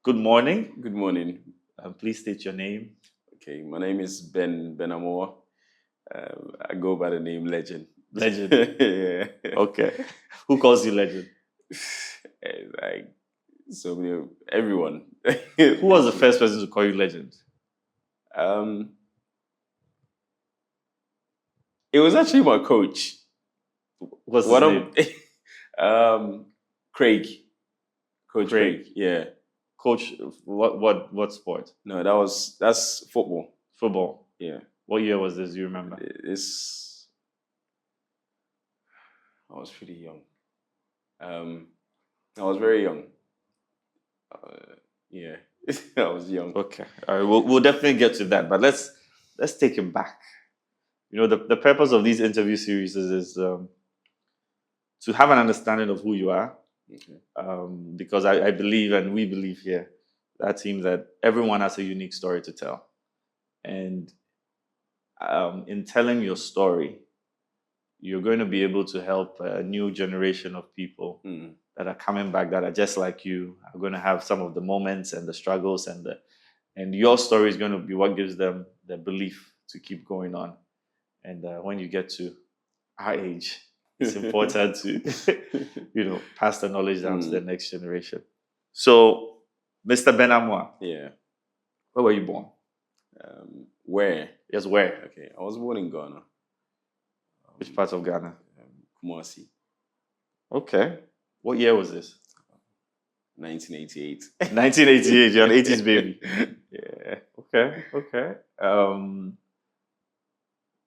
Good morning. Good morning. Please state your name. Okay, my name is Ben Amoah. I go by the name Legend. Legend. Yeah. Okay. Who calls you Legend? Like so many, everyone. Who was the first person to call you Legend? It was actually my coach. What's his name? Craig. Coach Craig. Yeah. Coach, what sport? No, that's football. Football. Yeah. What year was this? Do you remember? I was pretty young. I was very young. Yeah, I was young. Okay. All right. We'll definitely get to that, but let's take him back. You know, the purpose of these interview series is to have an understanding of who you are. Okay. Because I believe, and we believe here, that team, that everyone has a unique story to tell. And in telling your story, you're going to be able to help a new generation of people that are coming back, that are just like you, are going to have some of the moments and the struggles, and your story is going to be what gives them the belief to keep going on. And when you get to our age, it's important to, pass the knowledge down to the next generation. So, Mr. Ben Amoah. Yeah. Where were you born? Where? Yes, where? Okay, I was born in Ghana. Which part of Ghana? Kumasi. Okay. What year was this? 1988. 1988. You're an 80s baby. Yeah. Okay.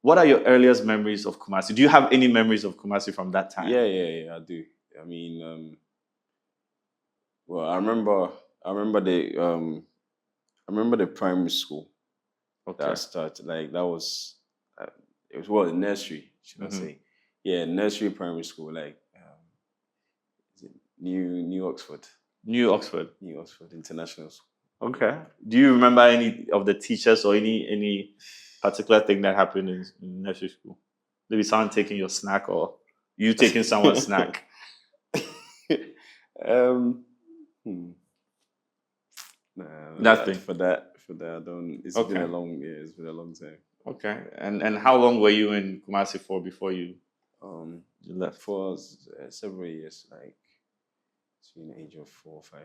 What are your earliest memories of Kumasi? Do you have any memories of Kumasi from that time? Yeah, I do. I mean, well, I remember the primary school that started. Like that was, it was the nursery, should I say? Yeah, nursery, primary school. Like, is it New Oxford? New Oxford International School. Okay. Do you remember any of the teachers or any particular thing that happened in nursery school? Maybe someone taking your snack or you taking someone's snack? Nothing. For that, I don't. It's been a long time. Okay. And how long were you in Kumasi for before you left? For several years, like between the age of 4 or 5.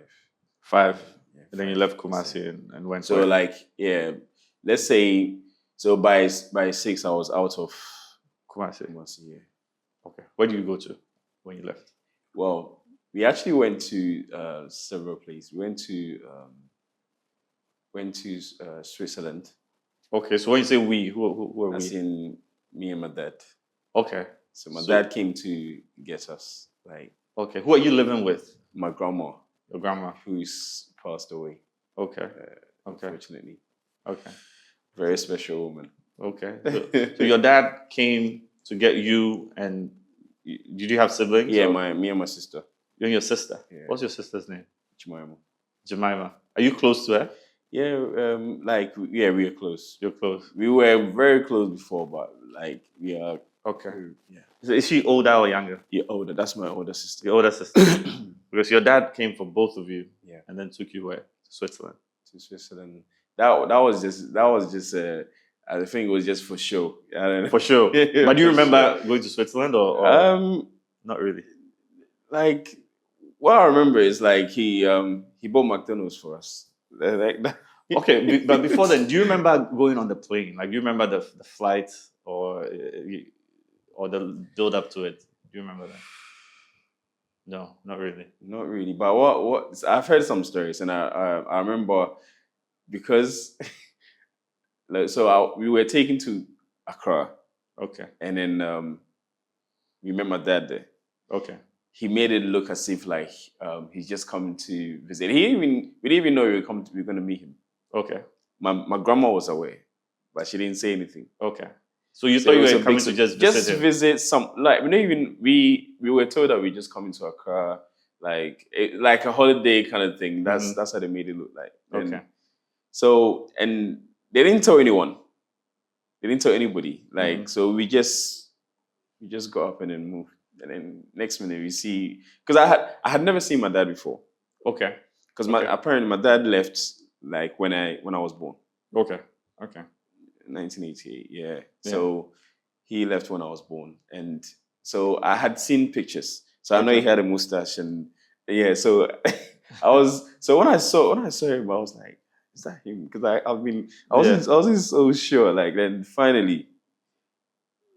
5. Yeah, and then you left Kumasi and went. So let's say, so by 6 I was out of Kumasi. Yeah. Okay. Where did you go to when you left? Well, we actually went to several places. We went to Switzerland. Okay, so when you say we, who are we? As in me and my dad. Okay. So my dad came to get us. Okay, who are you living with? My grandma. Your grandma? Who's passed away. Okay. Unfortunately. Okay. Very special woman. Okay. So your dad came to get you, and did you have siblings? Yeah, me and my sister. You and your sister? Yeah. What's your sister's name? Jemima. Are you close to her? Yeah, we are close. You're close. We were very close before, but we are. Okay. Yeah. So is she older or younger? You're older. That's my older sister. Your older sister. Because your dad came for both of you. Yeah. And then took you where? To Switzerland. To Switzerland. That was just. I think it was just for show. I don't know. For sure. But do you remember going to Switzerland or not really? What I remember is he bought McDonald's for us. Okay, but before then, do you remember going on the plane? Do you remember the flight or the build up to it? Do you remember that? No, not really. Not really. But what I've heard some stories, and I remember because we were taken to Accra. Okay. And then we met my dad there. Okay. He made it look as if he's just coming to visit. We didn't even know we were going to meet him. Okay. My grandma was away, but she didn't say anything. Okay. So you thought you were coming to just visit him? Visit some we were told that we just coming to Accra, like a holiday kind of thing. That's how they made it look like. Okay. So and they didn't tell anyone. They didn't tell anybody. So we just got up and then moved. And then next minute we see, because I had never seen my dad before. Okay. because apparently my dad left like when I was born. Okay. 1988. Yeah. So he left when I was born, and so I had seen pictures. So I know he had a mustache, and so so when I saw him, I was like, is that him? Because I wasn't so sure. Like, then finally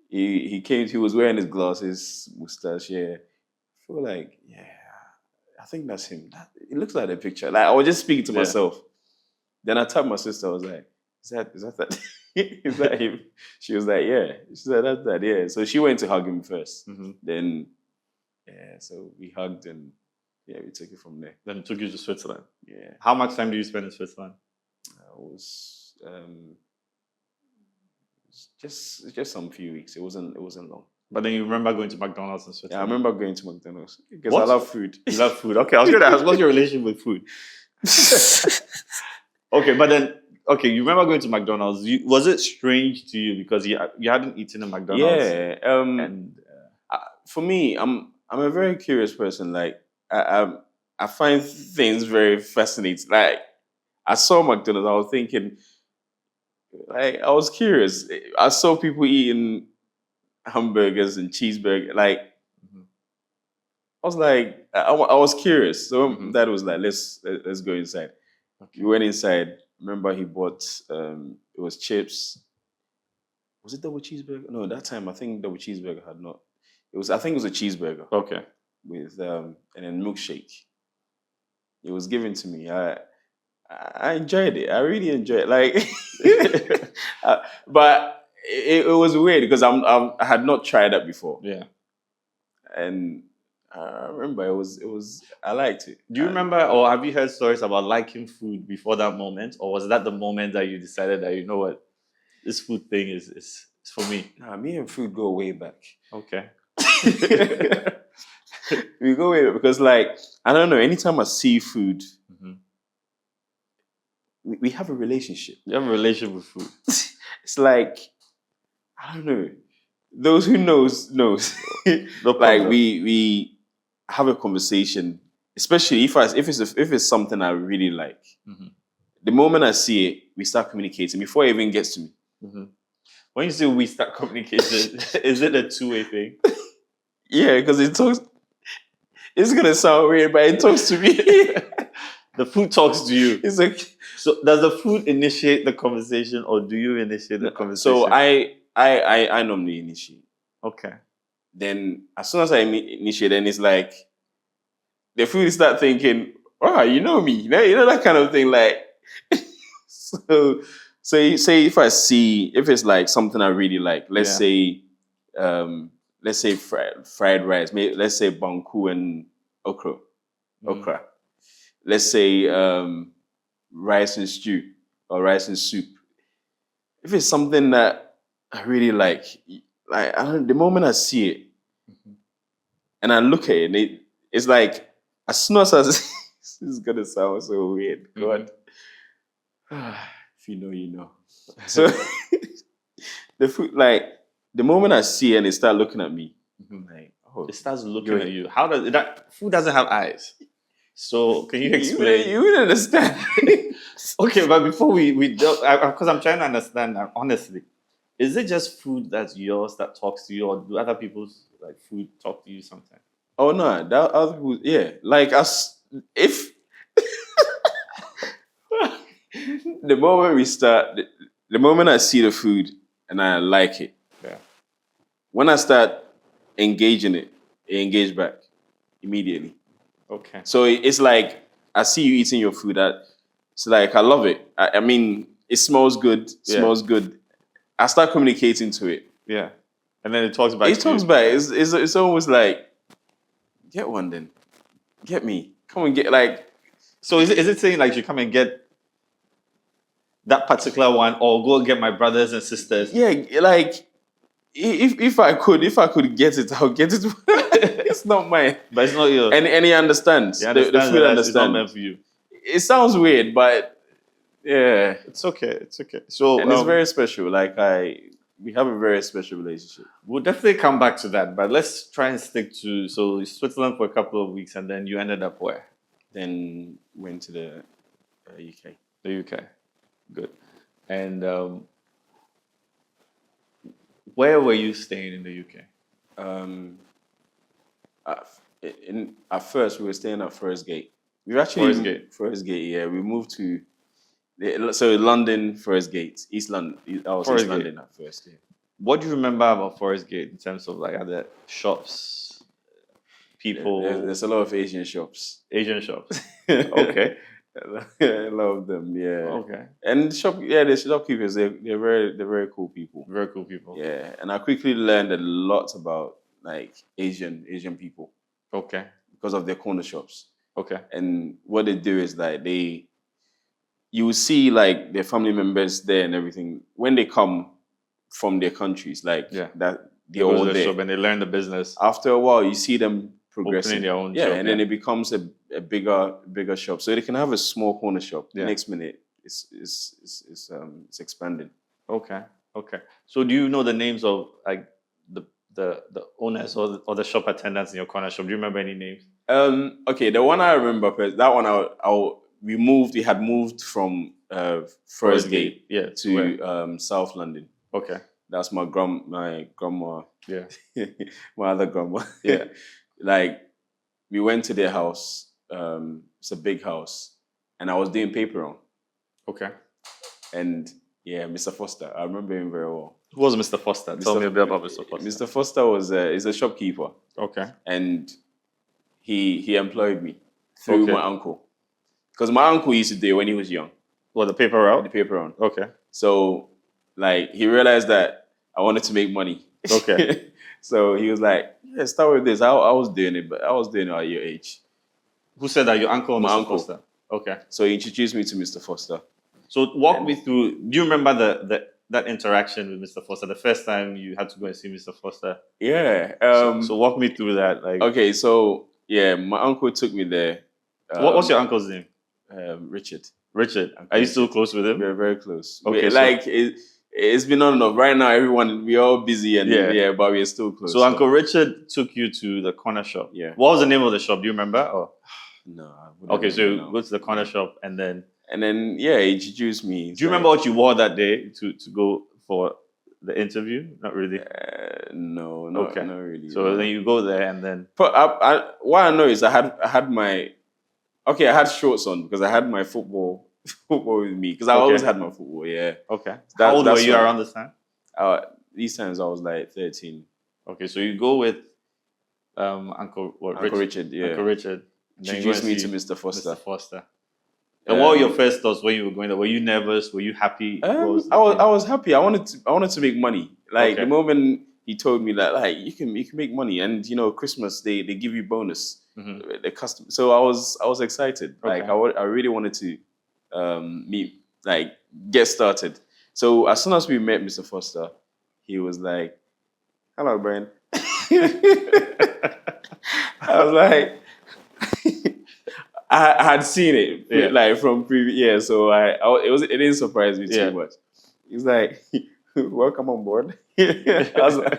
he came. He was wearing his glasses, mustache. Yeah, I feel like I think that's him. It looks like the picture. Like, I was just speaking to myself. Then I tapped my sister. I was like, is that is that him? She was like, yeah. She said, that's that. Yeah. So she went to hug him first. Then so we hugged, and we took it from there. Then took you to Switzerland. Yeah. How much time do you spend in Switzerland? It was just some few weeks. It wasn't long. But then you remember going to McDonald's in Switzerland? Yeah, I remember going to McDonald's because I love food. You love food. Okay, I was going to ask, what's your relationship with food? Okay, but then you remember going to McDonald's? Was it strange to you because you hadn't eaten at McDonald's? Yeah. For me, I'm a very curious person. Like, I find things very fascinating. Like, I saw McDonald's, I was thinking, like, I was curious. I saw people eating hamburgers and cheeseburgers. Like, I was like, I was curious. So Dad was like, let's go inside. Okay. We went inside. Remember, he bought it was chips. Was it double cheeseburger? No, that time I think double cheeseburger had not. I think it was a cheeseburger. Okay. With and then milkshake. It was given to me. I enjoyed it. I really enjoyed it. Like, but it was weird because I had not tried that before. Yeah. And I remember it was I liked it. Do you remember, or have you heard stories about liking food before that moment, or was that the moment that you decided that, you know what, this food thing is for me? Nah, me and food go way back. Okay. We go way back because, like, I don't know, anytime I see food, we have a relationship. You have a relationship with food. It's like, I don't know. Those who knows. No like, we have a conversation, especially if it's something I really like. The moment I see it, we start communicating before it even gets to me. When you say we start communicating, is it a two-way thing? Yeah, because it talks. It's gonna sound weird, but it talks to me. The food talks to you. It's like, so does the food initiate the conversation, or do you initiate the conversation? So I normally initiate. Okay. Then as soon as I initiate, then it's like the food start thinking, "Oh, you know me," you know that kind of thing. Like, so say if it's like something I really like, let's say fried rice, maybe let's say banku and okra. Let's say rice and stew or rice and soup. If it's something that I really like the moment I see it and I look at it, it's like, as soon as this is gonna sound so weird, God. If you know, you know. So the food, like, the moment I see it and it start looking at me, like, it starts looking at you. How does that food doesn't have eyes? So can you explain? You wouldn't understand. Okay, but before we because I'm trying to understand honestly, is it just food that's yours that talks to you, or do other people's like food talk to you sometimes? Oh no, that other people, like us. If the moment we start, the moment I see the food and I like it, when I start engaging it engage back immediately. Okay. So it's like, I see you eating your food. It's like, I love it. I mean, it smells good. Smells good. I start communicating to it. Yeah. And then it talks back. It's almost like, get one then. Get me. Come and get, like. So is it saying like you come and get that particular one, or go get my brothers and sisters? Yeah, like, if I could get it, I'll get it. It's not mine. But it's not yours. And he understands. The food understands. It's not meant for you. It sounds weird, but yeah. It's okay. It's okay. So and it's very special. Like, we have a very special relationship. We'll definitely come back to that, but let's try and stick to Switzerland for a couple of weeks, and then you ended up where? Then went to the UK. The UK. Good. And where were you staying in the UK? At first, we were staying at Forest Gate. We actually Forest Gate. Yeah, we moved to London, Forest Gate, East London. I was East London at first. Yeah. What do you remember about Forest Gate in terms of like other shops, people? There's a lot of Asian shops. Asian shops. Okay. A lot of them, yeah. Okay. And the shopkeepers, they're very cool people. Very cool people. Yeah. And I quickly learned a lot about like Asian people. Okay. Because of their corner shops. Okay. And what they do is like you will see like their family members there and everything when they come from their countries, like that they're all there. Shop and they learn the business. After a while, you see them progressing. Opening their own shop. And then it becomes a bigger shop. So they can have a small corner shop. The next minute, it's expanding. Okay. So do you know the names of like the owners or the shop attendants in your corner shop? Do you remember any names? Okay, the one I remember, that one we had moved from Forest Gate to South London. Okay. That's my grandma. Yeah. My other grandma. Yeah. Like, we went to their house. It's a big house. And I was doing paper on. Okay. And yeah, Mr. Foster. I remember him very well. Who was Mr. Foster? Tell me a bit about Mr. Foster. Mr. Foster is a shopkeeper. Okay. And he employed me through my uncle. Because my uncle used to do it when he was young. What, the paper route? The paper round. Okay. So, like, he realized that I wanted to make money. Okay. So he was like, yeah, start with this. I was doing it, but I was doing it at your age. Who said that? Your uncle or My Mr. uncle. Foster? Okay. So he introduced me to Mr. Foster. So walk me through, do you remember that interaction with Mr. Foster? The first time you had to go and see Mr. Foster? Yeah. So walk me through that. Like. Okay, so yeah, my uncle took me there. What's your uncle's name? Richard. Richard. Are you still close with him? We're very close. Okay. It's been on and off. Right now, we're all busy and but we're still close. So Uncle Richard took you to the corner shop. Yeah. What was the name of the shop? Do you remember? Or? No. Okay, so you go to the corner shop and then he introduced me. Do you remember what you wore that day to go for the interview? Not really. No, not really. So then you go there and then. But what I know is I had shorts on because I had my football with me because I always had my football. Yeah. Okay. How old were you around this time? These times I was like 13. Okay, so you go with Uncle Richard. Yeah. Uncle Richard. Introduced me to Mr. Foster. Mr. Foster. And what were your first thoughts when you were going there? Were you nervous? Were you happy? I was happy. I wanted to make money. Like the moment he told me that, like you can make money, and Christmas they give you bonus. Mm-hmm. The custom. So I was excited. Okay. Like I really wanted to get started. So as soon as we met Mr. Foster, he was like, "Hello, Brian." I was like. I had seen it like from previous years, so it didn't surprise me too much. He's like, "Welcome on board." I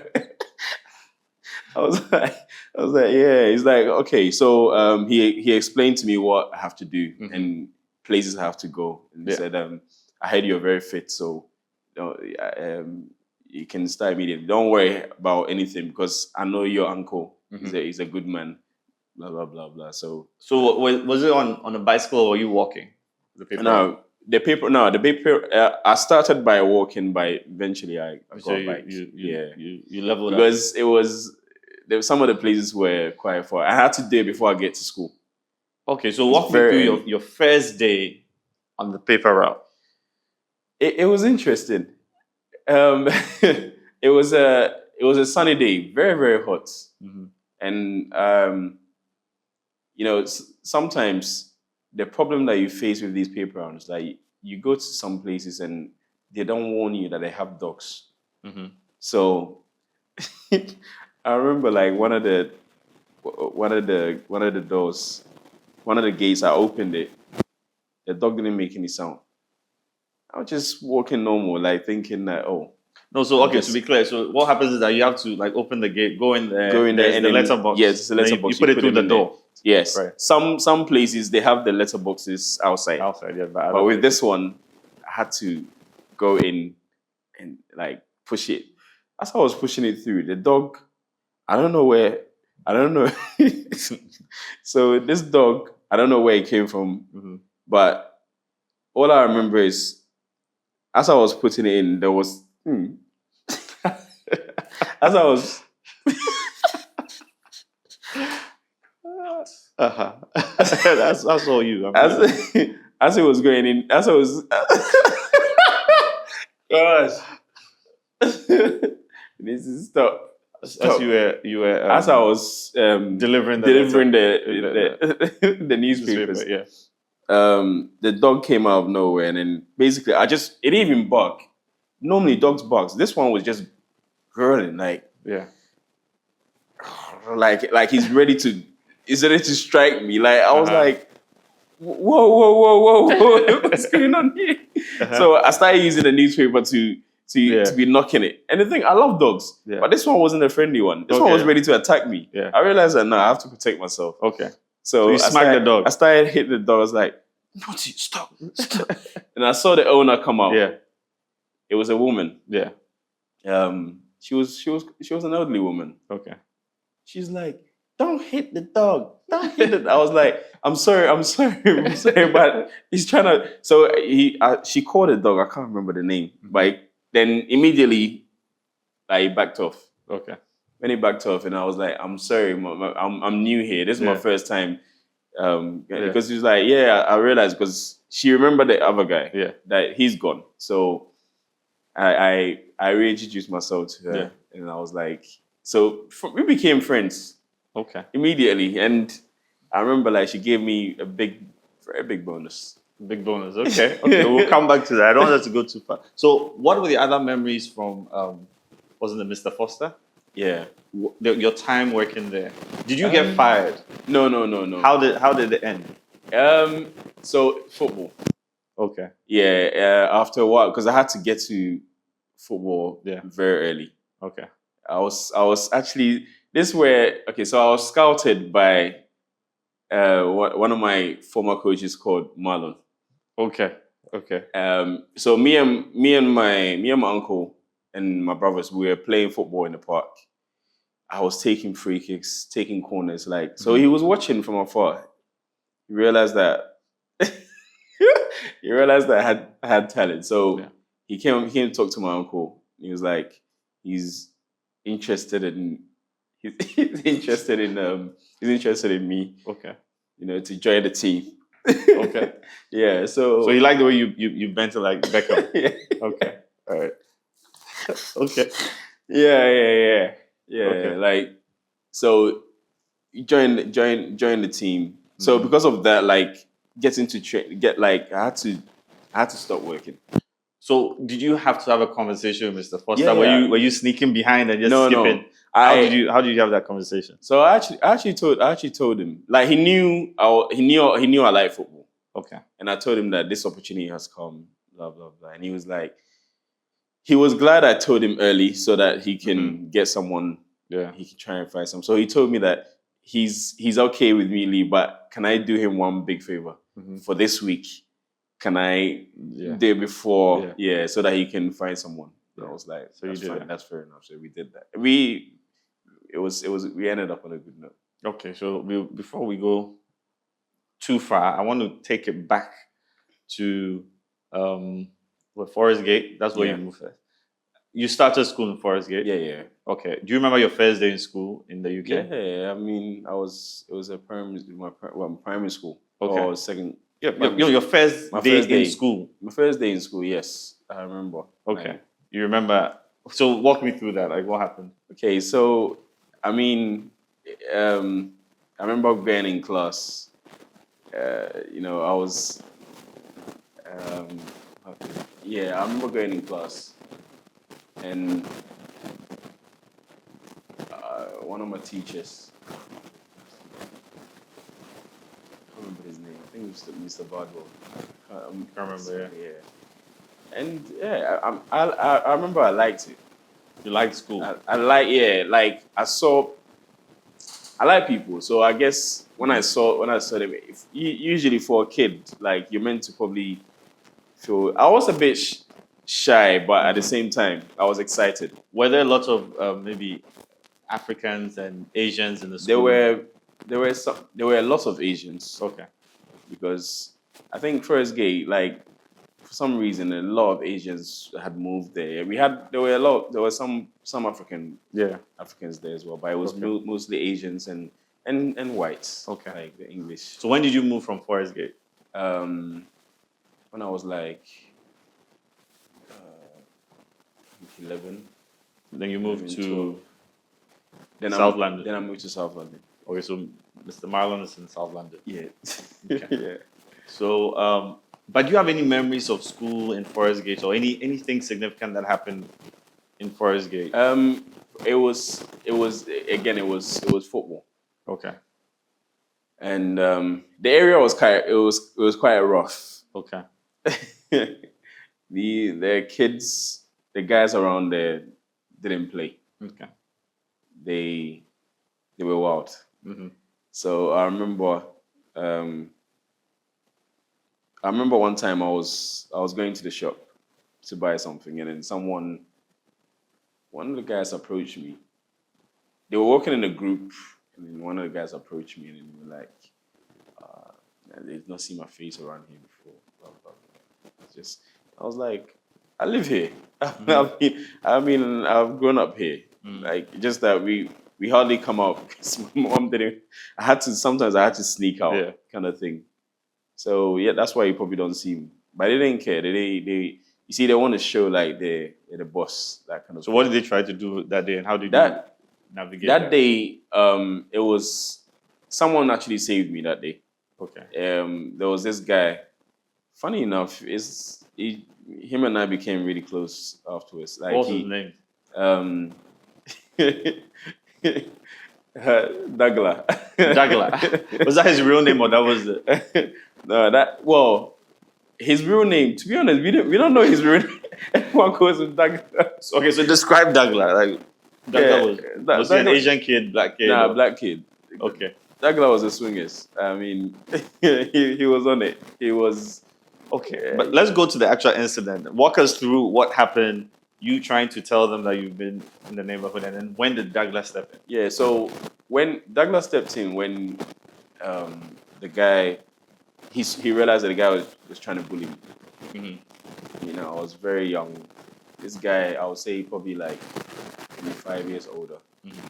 was like, yeah. He's like, okay. So he explained to me what I have to do and places I have to go, and he said, "I heard you're very fit, so you can start immediately. Don't worry about anything because I know your uncle. He's a good man." Blah blah blah blah. So was it on a bicycle or were you walking? The paper. I started by walking, but eventually I got a bike. You leveled up because some of the places were quite far. I had to do it before I get to school. Okay, so walk me through your first day on the paper route. It was interesting. It was a sunny day, very very hot, and sometimes the problem that you face with these paper rounds, like you go to some places and they don't warn you that they have dogs. So I remember like one of the doors, one of the gates, I opened it. The dog didn't make any sound. I was just walking normal, like thinking that No, so okay, to be clear, so what happens is that you have to like open the gate, go in there, and the letterbox. Yes, it's a letterbox. You put it through the door. Yes. Right. Some places they have the letterboxes outside. Outside, yeah. But with this one, I had to go in and like push it. As I was pushing it through, the dog, I don't know. So this dog, I don't know where it came from, but all I remember is as I was putting it in, there was as I was that's all you. As it was going in, as I was gosh. This is stop. As you were as I was delivering the newspapers. Yeah. The dog came out of nowhere, and then basically it didn't even bark. Normally dogs barks. This one was just growling like he's ready to strike me. Like I was like, whoa, what's going on here? So I started using the newspaper to be knocking it. And the thing, I love dogs, but this one wasn't a friendly one. This one was ready to attack me. Yeah. I realized that I have to protect myself. Okay. So you smacked the dog. I started hitting the dog. I was like, Naughty, stop. And I saw the owner come out. Yeah. It was a woman. Yeah. She was an elderly woman. Okay. She's like, don't hit the dog. Don't hit it. I was like, I'm sorry, but he's trying to. So she called the dog. I can't remember the name, but then immediately, he backed off. Okay. When he backed off, and I was like, I'm sorry, I'm new here. This is my first time. Because he was like, I realized because she remembered the other guy. Yeah. That he's gone. So I reintroduced myself to her, and I was like, we became friends. Okay. Immediately, and I remember she gave me a very big bonus. Big bonus. Okay. Okay. We'll come back to that. I don't want us to go too far. So, what were the other memories from? Wasn't it Mr. Foster? Yeah. Your time working there. Did you get fired? No. How did it end? So football. Okay. Yeah. After a while, because I had to get to football very early. Okay. I was actually so I was scouted by one of my former coaches called Marlon. Okay. Okay. So me and my uncle and my brothers, we were playing football in the park. I was taking free kicks, taking corners, so he was watching from afar. He realized that I had talent. So he came to talk to my uncle. He was like, he's interested in me. Okay. To join the team. Okay. Yeah. So you like the way you bent it like Beckham. Yeah. Okay. All right. Okay. Yeah. Okay. So you join the team. So because of that, getting to train, I had to stop working. So did you have to have a conversation with Mr. Foster? Yeah. Were you sneaking behind and just skipping? No. How did you have that conversation? So I actually told him, he knew I like football. Okay. And I told him that this opportunity has come, blah blah blah. And he was like, he was glad I told him early so that he can get someone. Yeah. He can try and find some. So he told me that he's okay with me leave, but can I do him one big favor for this week? Can I do it before? Yeah, so that he can find someone. Yeah. I was like, so you did fine. That's fair enough. So we did that. We ended up on a good note. Okay, so before we go too far, I want to take it back to Forest Gate. That's where you moved first. You started school in Forest Gate? Yeah. Okay. Do you remember your first day in school in the UK? Yeah. I mean, it was a primary school. Okay. Or second. Yeah, your first day in school. My first day in school, yes. I remember. Okay. You remember. So walk me through that. What happened? Okay, so I mean, I remember being in class. I was I remember going in class, and one of my teachers, I can't remember his name. I think it was Mr. Bardwell. I can't remember. Yeah. And I remember I liked it. You liked school? I saw. I like people. So I guess when I saw them, usually for a kid, like you're meant to probably feel. I was a bit shy, but at the same time, I was excited. Were there lots of maybe Africans and Asians in the school? There were lots of Asians. Okay. Because I think Forest Gate, like for some reason, a lot of Asians had moved there. There were some Africans there as well, but it was mostly Asians and whites. Okay. Like the English. So when did you move from Forest Gate? When I was like 11. Then you moved to South London. Then I moved to South London. Okay, so Mr. Marlon is in South London. Yeah. Okay. Yeah. So, but do you have any memories of school in Forest Gate or anything significant that happened in Forest Gate? It was football. Okay. And the area was quite rough. Okay. The kids, the guys around there didn't play. Okay. They were wild. Mm-hmm. So I remember one time I was going to the shop to buy something, and then one of the guys approached me. They were working in a group, and then one of the guys approached me, and they were like, "They've not seen my face around here before." Blah, blah, blah. I was like, "I live here. I mean, I've grown up here. Like, just that we hardly come out because my mom didn't. Sometimes I had to sneak out, kind of thing. So yeah, that's why you probably don't see me. But they didn't care. They you see, they want to show like they're the boss, that kind of. So what did they try to do that day, and how did you navigate that day? It was someone actually saved me that day. Okay. There was this guy. Funny enough, him and I became really close afterwards. Like, what was his name? Dagla. Dagla. Was that his real name or that was the? No, his real name. To be honest, we don't know his real name. Everyone calls him Dagla. Okay, so describe Dagla. Like Dagla was he an Asian kid, black kid? Nah, black kid. Okay. Dagla was a swingers. I mean, he was on it. He was okay. But let's go to the actual incident. Walk us through what happened. You trying to tell them that you've been in the neighborhood, and then when did Douglas step in? Yeah, so when Douglas stepped in, when the guy, he realized that the guy was trying to bully me. Mm-hmm. You know, I was very young. This guy, I would say probably like 5 years older. Mm-hmm.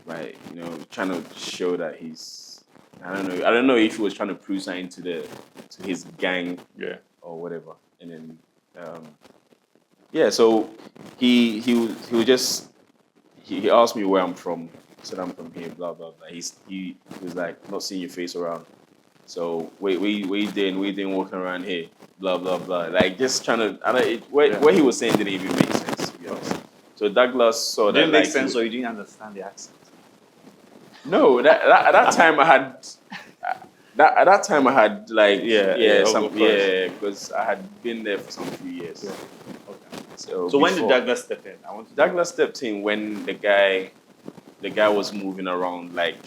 Right, you know, trying to show that he's, I don't know if he was trying to prove something to his gang, or whatever. And then so he asked me where I'm from. I said I'm from here, blah blah blah. He was like, not seeing your face around. So where you doing walking around here, blah blah blah. Like just trying to, what he was saying didn't even make sense, to be honest. So Douglas saw that. Didn't make sense, or you didn't understand the accent? No, at that time I had. At that time I had like because I had been there for some few years. Yeah. Okay. So when did Douglas step in? Douglas stepped in when the guy was moving around, like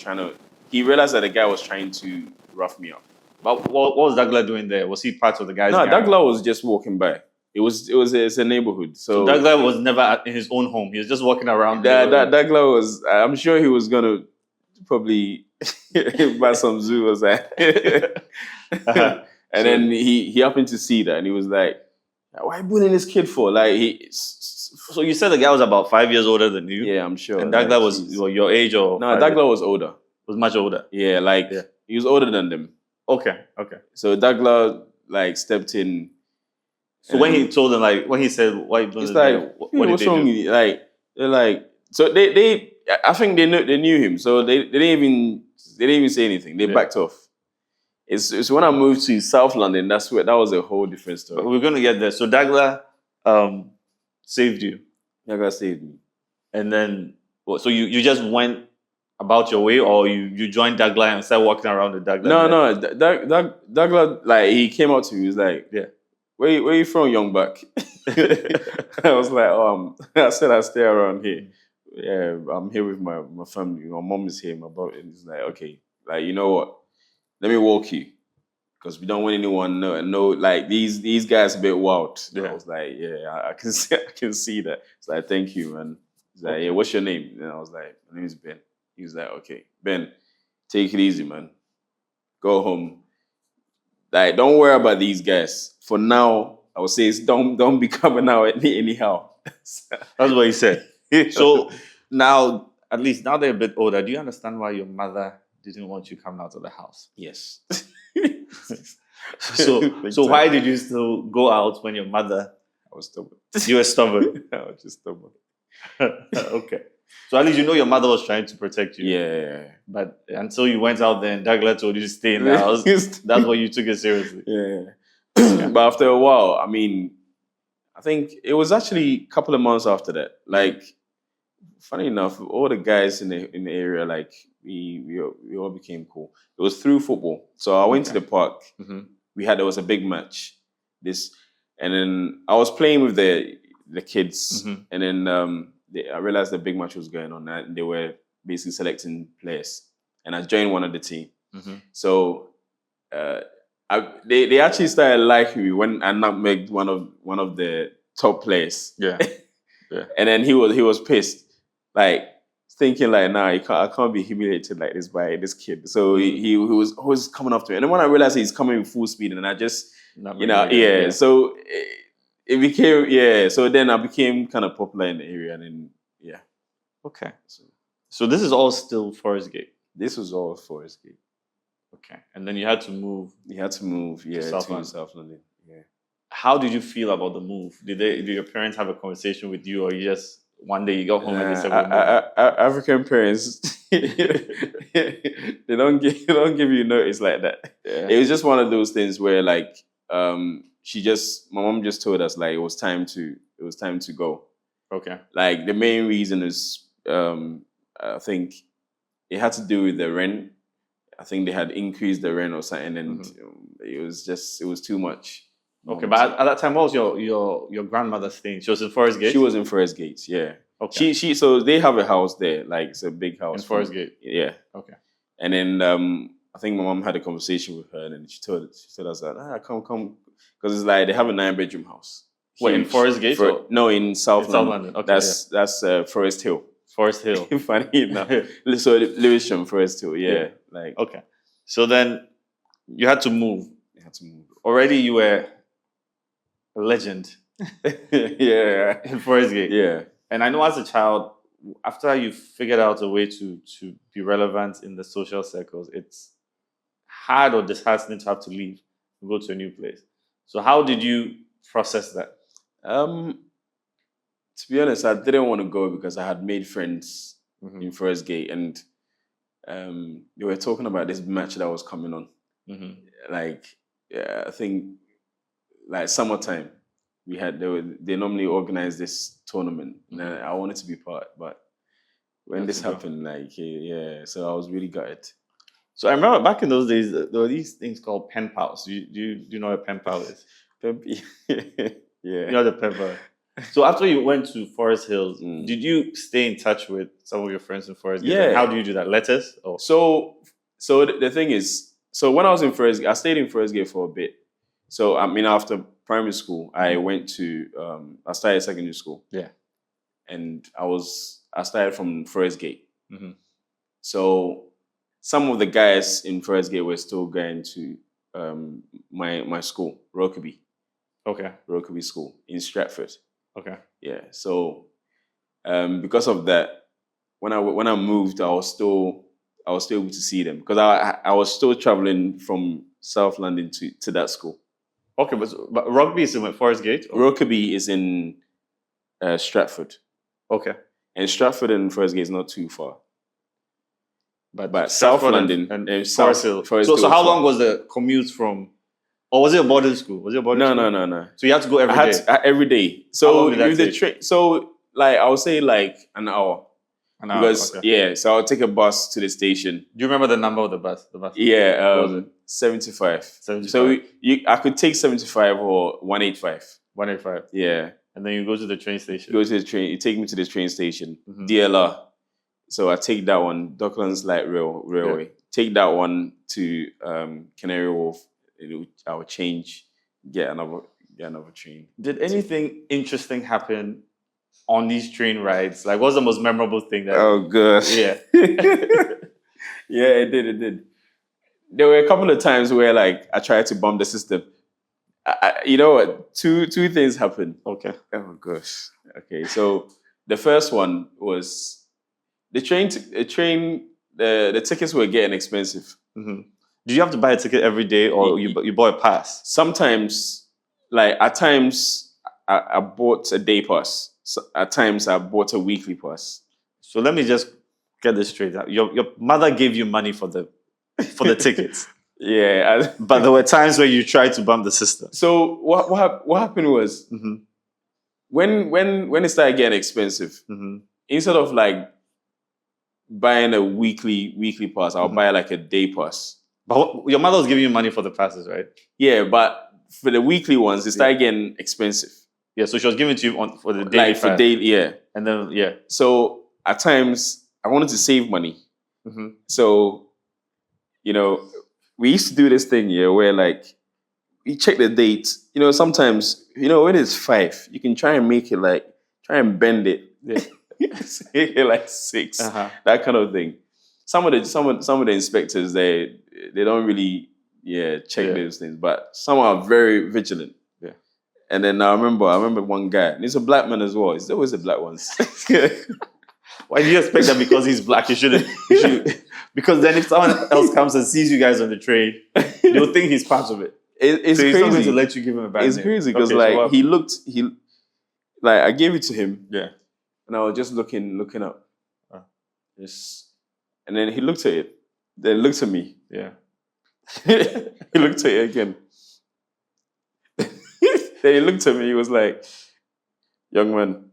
he realized that the guy was trying to rough me up. But what was Douglas doing there? Was he part of the guys? No, Douglas was just walking by. It's a neighborhood. So Douglas was never in his own home. He was just walking around. Douglas was. I'm sure he was gonna probably buy some zoo or something. And then he happened to see that, and he was like, "Why are you bullying this kid for?" Like So you said the guy was about 5 years older than you? Yeah, I'm sure. And Douglas was your age or? No, Douglas was older. Was much older. Yeah, he was older than them. Okay. So Douglas stepped in. So when he told them, when he said, "Why you doing this?" Like, what did they do? Like, they're like, so they I think they knew him, so they didn't even say anything. They backed off. It's when I moved to South London, that was a whole different story. But we're gonna get there. So Douglas saved you. Douglas saved me. And then so you just went about your way, or you joined Douglas and started walking around the Douglas? No. Douglas, like, he came up to me. He was like, "Yeah, where you from, young buck?" I was like, I said I stay around here. yeah, I'm here with my family. My mom is here. My brother is like, okay, like, you know what? Let me walk you because we don't want anyone know like these guys a bit wild. Yeah. I was like, yeah, I can see that. It's like, thank you, man. He's like, yeah, what's your name? And I was like, my name is Ben. He was like, okay, Ben, take it easy, man. Go home. Like, don't worry about these guys. For now, I would say don't be coming out anyhow. That's what he said. So now, at least now they're a bit older, do you understand why your mother didn't want you coming out of the house? Yes. So why did you still go out when your mother? I was stubborn. You were stubborn. I was just stubborn. Okay. So at least you know your mother was trying to protect you. Yeah. But until you went out there and Douglas told you to stay in the house, that's why you took it seriously. Yeah. But after a while, I mean, I think it was actually a couple of months after that. Like, funny enough, all the guys in the area, like, we all became cool. It was through football. So I went to the park. Mm-hmm. There was a big match. And then I was playing with the kids, Mm-hmm. and then I realized the big match was going on, and they were basically selecting players, and I joined one of the team. Mm-hmm. So they actually started liking me when I nutmegged one of the top players. Yeah, yeah. And then he was pissed, like thinking like, nah, I can't be humiliated like this by this kid. So he was always coming up to me, and then when I realized he's coming with full speed, and I just yeah. So it became So then I became kind of popular in the area, and then yeah. Okay. So this is all still Forest Gate. This was all Forest Gate. Okay. And then you had to move. Yeah, to South London. Yeah. How did you feel about the move? Did your parents have a conversation with you, or you just one day you got home and they said, African parents, they don't give you notice like that. Yeah. It was just one of those things where like my mom just told us like it was time to go. Okay. Like the main reason is I think it had to do with the rent. I think they had increased the rent or something, and it was too much. Okay, but at that time, what was your grandmother staying? She was in Forest Gate? She was in Forest Gate, yeah. Okay. So they have a house there, like it's a big house. In Forest Gate? Yeah. Okay. And then I think my mom had a conversation with her, and then she told us that, come, because it's like they have a 9-bedroom house. What, in Forest Gate? No, in South London. Okay, that's Forest Hill. Forest Hill. Funny enough. So Lewisham, Forest Hill, yeah. Like okay. So then you had to move. Already you were a legend. Yeah. In Forest Gate. Yeah. And I know as a child, after you figured out a way to be relevant in the social circles, it's hard or disheartening to have to leave and go to a new place. So how did you process that? To be honest, I didn't want to go because I had made friends in Forest Gate, and they were talking about this match that was coming on. Like, I think, like summertime, they normally organize this tournament, and I wanted to be part, but when this happened, like, yeah, so I was really gutted. So I remember back in those days, there were these things called pen pals. Do you know what a pen pal is? Yeah. You know the pen pal. So after you went to Forest Hills, did you stay in touch with some of your friends in Forest Gate? Yeah. How do you do that? Letters? Or? So the thing is, so when I was in Forest Gate, I stayed in Forest Gate for a bit. So I mean, after primary school, I went to I started secondary school. Yeah. And I started from Forest Gate. So some of the guys in Forest Gate were still going to my school, Rokeby. Okay. Rokeby School in Stratford. Okay. Yeah. So because of that, when I moved, I was still able to see them because I was still traveling from South London to that school. Okay, but Rugby is in Forest Gate? Or? Rokeby is in Stratford. Okay. And Stratford and Forest Gate is not too far. But South London and Forest Hill. Hill. So how long was the commute from? Or was it a boarding school? No. So you had to go every day? Every day. So with the train, so like I would say like an hour. Because okay. So I'll take a bus to the station. Do you remember the number of the bus? Yeah, 75. 75. So I could take 75 or 185. 185. Yeah. And then you go to the train station. Go to the train. You take me to the train station. Mhm. DLR. So I take that one, Docklands Light Railway. Take that one to Canary Wharf. I will change, get another train. Did anything interesting happen on these train rides? Like, what's the most memorable thing that? Oh gosh. Yeah. Yeah, it did. There were a couple of times where like I tried to bump the system. You know what? Two things happened. Okay. Oh gosh. Okay, so the first one was the tickets were getting expensive. Mm-hmm. Do you have to buy a ticket every day, or you bought a pass? Sometimes, like at times, I bought a day pass. So at times, I bought a weekly pass. So let me just get this straight. Your mother gave you money for the tickets. Yeah, but there were times where you tried to bump the system. So what happened was mm-hmm. when it started getting expensive, mm-hmm. instead of like buying a weekly pass, I'll mm-hmm. buy like a day pass. But your mother was giving you money for the passes, right? Yeah, but for the weekly ones, it started getting expensive. Yeah, so she was giving it to you for the daily like for pass. daily, yeah. And then So at times I wanted to save money. Mm-hmm. So, we used to do this thing where like we check the date. Sometimes when it's 5, you can try and make it try and bend it. Yeah. Make it like 6, that kind of thing. Some of the inspectors they don't really check those things, but some are very vigilant. Yeah. And then I remember one guy, and he's a black man as well. It's always the black ones. Why do you expect that because he's black you shouldn't? Because then if someone else comes and sees you guys on the train, they'll think he's part of it. It's so crazy. He's not going to let you give him a bad name. It's crazy because I gave it to him. Yeah. And I was just looking up. And then he looked at it. Then looked at me. Yeah. He looked at it again. Then he looked at me. He was like, "Young man."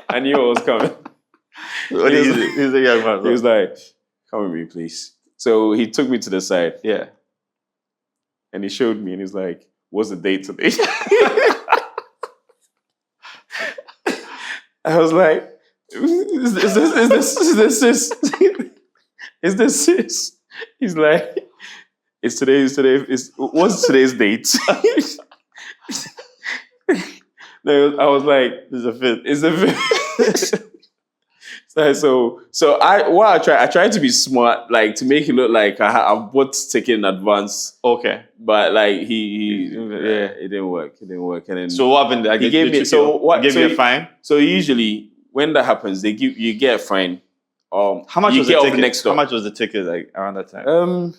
I knew what was coming. He's a young man. He was like, "Come with me, please." So he took me to the side. Yeah. And he showed me, and he's like, "What's the date today?" I was like, "Is this sis?" He's like, "What's today's date?" No, I was like, "It's a fifth." So I tried to be smart, like to make it look like I bought ticket in advance. Okay, but like it didn't work. It didn't work. And then so what happened? He gave me a fine. So usually when that happens, you get a fine. How much was the ticket? How much was the ticket like around that time?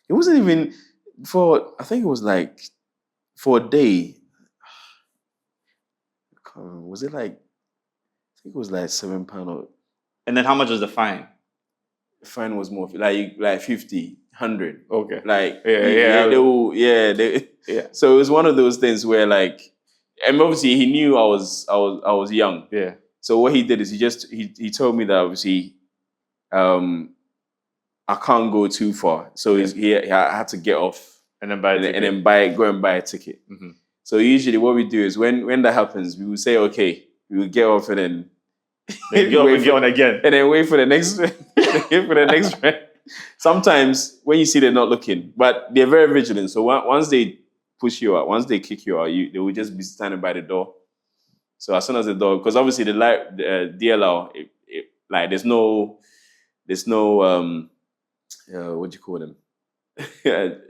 It wasn't even for. I think it was like for a day. Was it like? I think it was like £7. And then how much was the fine? The fine was more like 50, 100. Okay. Like So it was one of those things where like, and obviously he knew I was young. Yeah. So what he did is he told me that obviously, I can't go too far. So I had to get off and then buy a ticket. And then go and buy a ticket. Mm-hmm. So usually what we do is when that happens, we will say, okay, we will get off and then get on again. And then wait for the next round. Sometimes when you see they're not looking, but they're very vigilant. So once they push you out, once they kick you out, they will just be standing by the door. So as soon as the door, because obviously the DLR, like there's no what do you call them?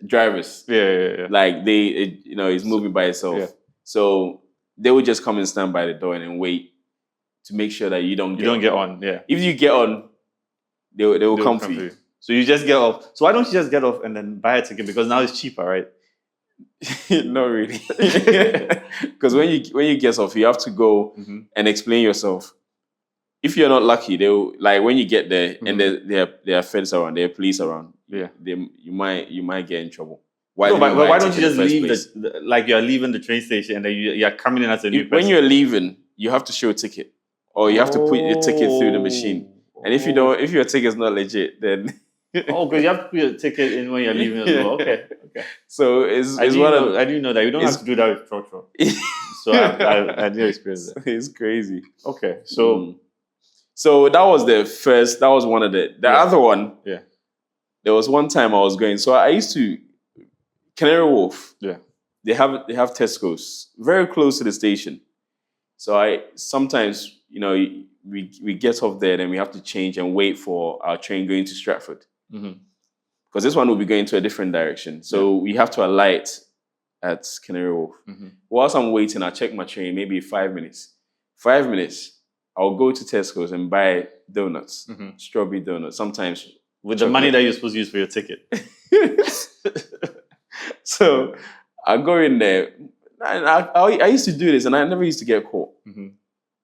Drivers. Yeah. Like he's moving by itself. Yeah. So they will just come and stand by the door and then wait to make sure that you don't get on. Yeah. If you get on, they will come for you. So you just get off. So why don't you just get off and then buy a ticket? Because now it's cheaper, right? Not really. Because when you get off, you have to go and explain yourself. If you're not lucky, they'll like when you get there and there are feds around, there are police around. Yeah, you might get in trouble. Why don't you just leave like you're leaving the train station and then you're coming in as a new person? When you're leaving, you have to show a ticket, or you have to put your ticket through the machine. And if your ticket's not legit, then Oh, because you have to put your ticket in when you're leaving as well. Okay. So it's one of I didn't know that. You don't have to do that with Trotro. So I did experience that. It's crazy. Okay. So So that was the first. That was one of the other one. Yeah. There was one time I was going. So I used to Canary Wharf. Yeah. They have Tesco's very close to the station. So I sometimes, we get off there, then we have to change and wait for our train going to Stratford. Because this one will be going to a different direction. So we have to alight at Canary Wharf. Whilst I'm waiting, I check my train, maybe 5 minutes. 5 minutes, I'll go to Tesco's and buy donuts, strawberry donuts, sometimes with the money that you're supposed to use for your ticket. So I go in there. And I used to do this, and I never used to get caught.